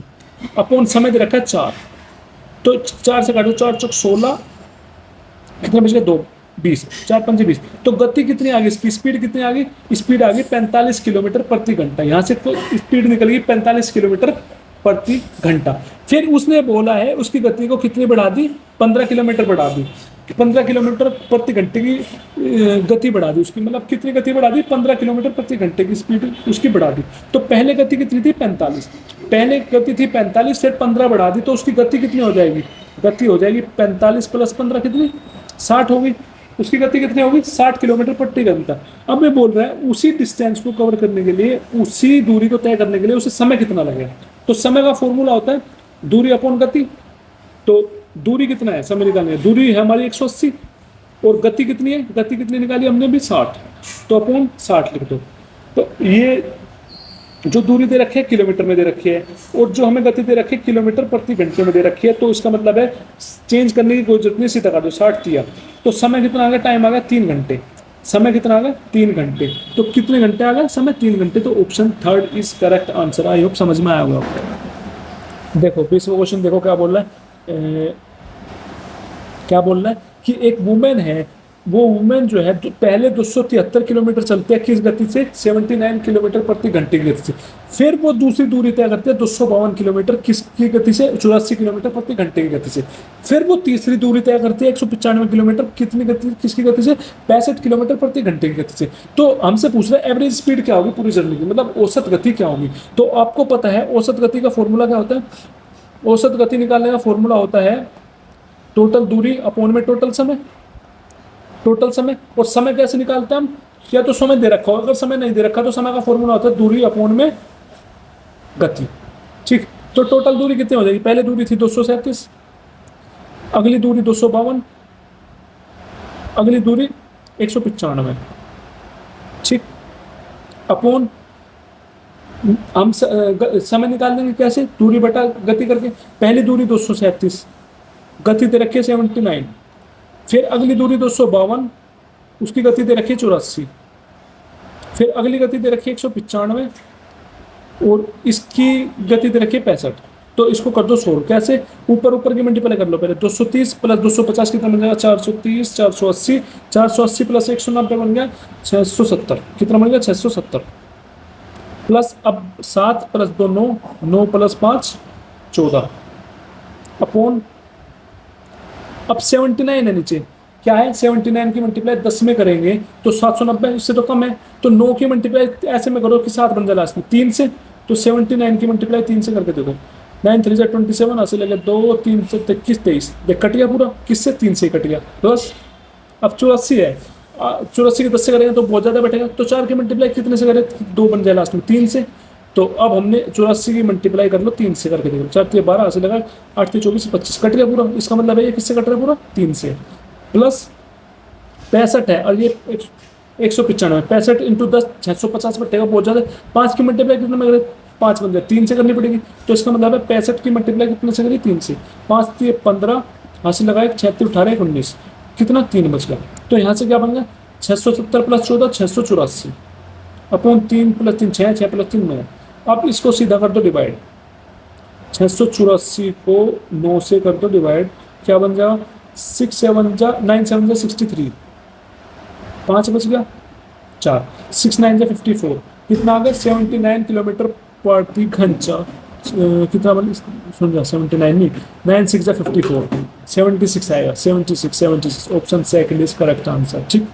अपॉन समय दे रखा है 4, तो 4 से काटो, 4 चौक 16, कितना बच गया? 2 20, 4 5 20। तो गति कितनी आ गई इसकी? स्पीड कितनी आ गई? स्पीड आ गई 45 किलोमीटर प्रति घंटा। यहाँ से तो स्पीड निकल गई 45 किलोमीटर प्रति घंटा। फिर उसने बोला है उसकी गति को कितनी बढ़ा दी? 15 किलोमीटर बढ़ा दी। 15 किलोमीटर प्रति घंटे की गति बढ़ा दी उसकी, मतलब कितनी गति बढ़ा दी? 15 किलोमीटर प्रति घंटे की स्पीड उसकी बढ़ा दी। तो पहले गति कितनी थी? 45। पहले गति थी 45, फिर 15 बढ़ा दी, तो उसकी गति कितनी हो जाएगी? गति हो जाएगी 45 प्लस 15 कितनी? 60 होगी। उसकी गति कितनी होगी? 60 किलोमीटर प्रति घंटा। अब मैं बोल रहा है उसी डिस्टेंस को कवर करने के लिए, उसी दूरी को तय करने के लिए उसे समय कितना लगेगा। तो समय का फॉर्मूला होता है दूरी अपॉन गति। तो दूरी कितना है? समय निकालनी है। दूरी है हमारी 180 और गति कितनी है? गति कितनी निकाली हमने भी? 60, तो अपॉन 60 लिख दो। तो ये जो दूरी दे रखी है किलोमीटर में दे रखी है, और जो हमें गति दे रखी है किलोमीटर प्रति घंटे में दे रखी है। तो इसका मतलब है चेंज करने की कोई जरूरत नहीं, सीधा कर दो 60 दिया। तो समय कितना आ गया, टाइम आ गया 3 घंटे। समय कितना आ गया 3 घंटे। तो कितने घंटे आ गया, समय 3 घंटे। तो option third is correct answer. I hope समझ में आया होगा आपको। देखो 20वां क्वेश्चन देखो क्या बोल रहा है, क्या बोल रहा है कि एक वुमेन है, वो वुमेन जो है पहले 273 किलोमीटर चलती है किस गति से, 79 किलोमीटर प्रति घंटे की गति से। फिर वो दूसरी दूरी तय करती है 252 किलोमीटर किसकी गति से, 84 किलोमीटर प्रति घंटे की गति से। फिर वो तीसरी दूरी तय करती है 195 किलोमीटर कितनी गति, किसकी गति से, 65 किलोमीटर प्रति घंटे की गति से। तो हमसे पूछ रहे हैं एवरेज स्पीड क्या होगी पूरी जर्नी की, मतलब औसत गति क्या होगी। तो आपको पता है औसत गति का फॉर्मूला क्या होता है, औसत गति निकालने का फॉर्मूला होता है टोटल दूरी अपॉन में टोटल समय। टोटल समय, और समय कैसे निकालते हैं हम, या तो समय दे रखा हो, अगर समय नहीं दे रखा तो समय का फॉर्मूला होता है दूरी अपॉन में गति। ठीक, तो टोटल दूरी कितनी हो जाएगी, पहले दूरी थी 237, अगली दूरी 252, अगली दूरी 195। ठीक, अपॉन हम समय निकाल देंगे कैसे, दूरी बटा गति करके। पहली दूरी 237, गति दे रखी है 79, फिर अगली दूरी 252, उसकी गति दे रखी है 84, फिर अगली गति दे रखी है 195, और इसकी गति दे रखी है 65। तो इसको कर दो 100। कैसे, ऊपर ऊपर की मल्टीप्लाई कर लो पहले। 230 प्लस 250 कितना बन जाएगा, 430, 480, 480 प्लस 190 बन गया 670। कितना बन गया 670, प्लस अब 7 प्लस 2 9, 9 प्लस 5 14, अपॉन अब 79 है नीचे, क्या है 79 की मल्टीप्लाई 10 में करेंगे तो 790, इससे तो कम है। तो 9 की मल्टीप्लाई ऐसे में करो कि 7 बन जाए लास्ट में 3 से। तो 79 की मल्टीप्लाई 3 से करके देखो, 9 3 से 27, ऐसे लगे 2 3 से 21 23, देख कट गया पूरा, किससे 3 से कट गया। बस अब 84 है, 84 की 10 से करेंगे तो बहुत ज़्यादा बैठेगा। तो 4 की मल्टीप्लाई कितने से करें, 2 बन जाए लास्ट में 3 से। तो अब हमने 84 की मल्टीप्लाई कर लो 3 से करके देखो, 4 3 12 ऐसे लगा, 8 3 24 25 कट गया पूरा। इसका मतलब है ये किससे कट रहा है पूरा, 3 से। प्लस 65 है और ये 195, 65 इंटू 10 650 बैठेगा, बहुत ज़्यादा। 5 की मल्टीप्लाई कितने में करें, 5 बन जाए, 3 से करनी पड़ेगी। तो इसका मतलब है 65 की मल्टीप्लाई कितने से करी, 3 से। 5 3 15, हासिल लगाए 36 18 19, कितना 3 बच गया। तो यहाँ से क्या बन गया 670 प्लस 14 684, अपॉन 3 प्लस 3 6, 6 प्लस 3 9। अब इसको सीधा कर दो डिवाइड, 684 को 9 से कर दो डिवाइड, क्या बन जाएगा 6 7 जा 9 7 जा 63, 5 बच गया 4, 6 9 जा 54, कितना आ गया 79 किलोमीटर प्रति घंटा। कितना बन सुन जा 79 नहीं, 9 6 जा 54, 76 आएगा, 76 option second is correct answer. ठीक।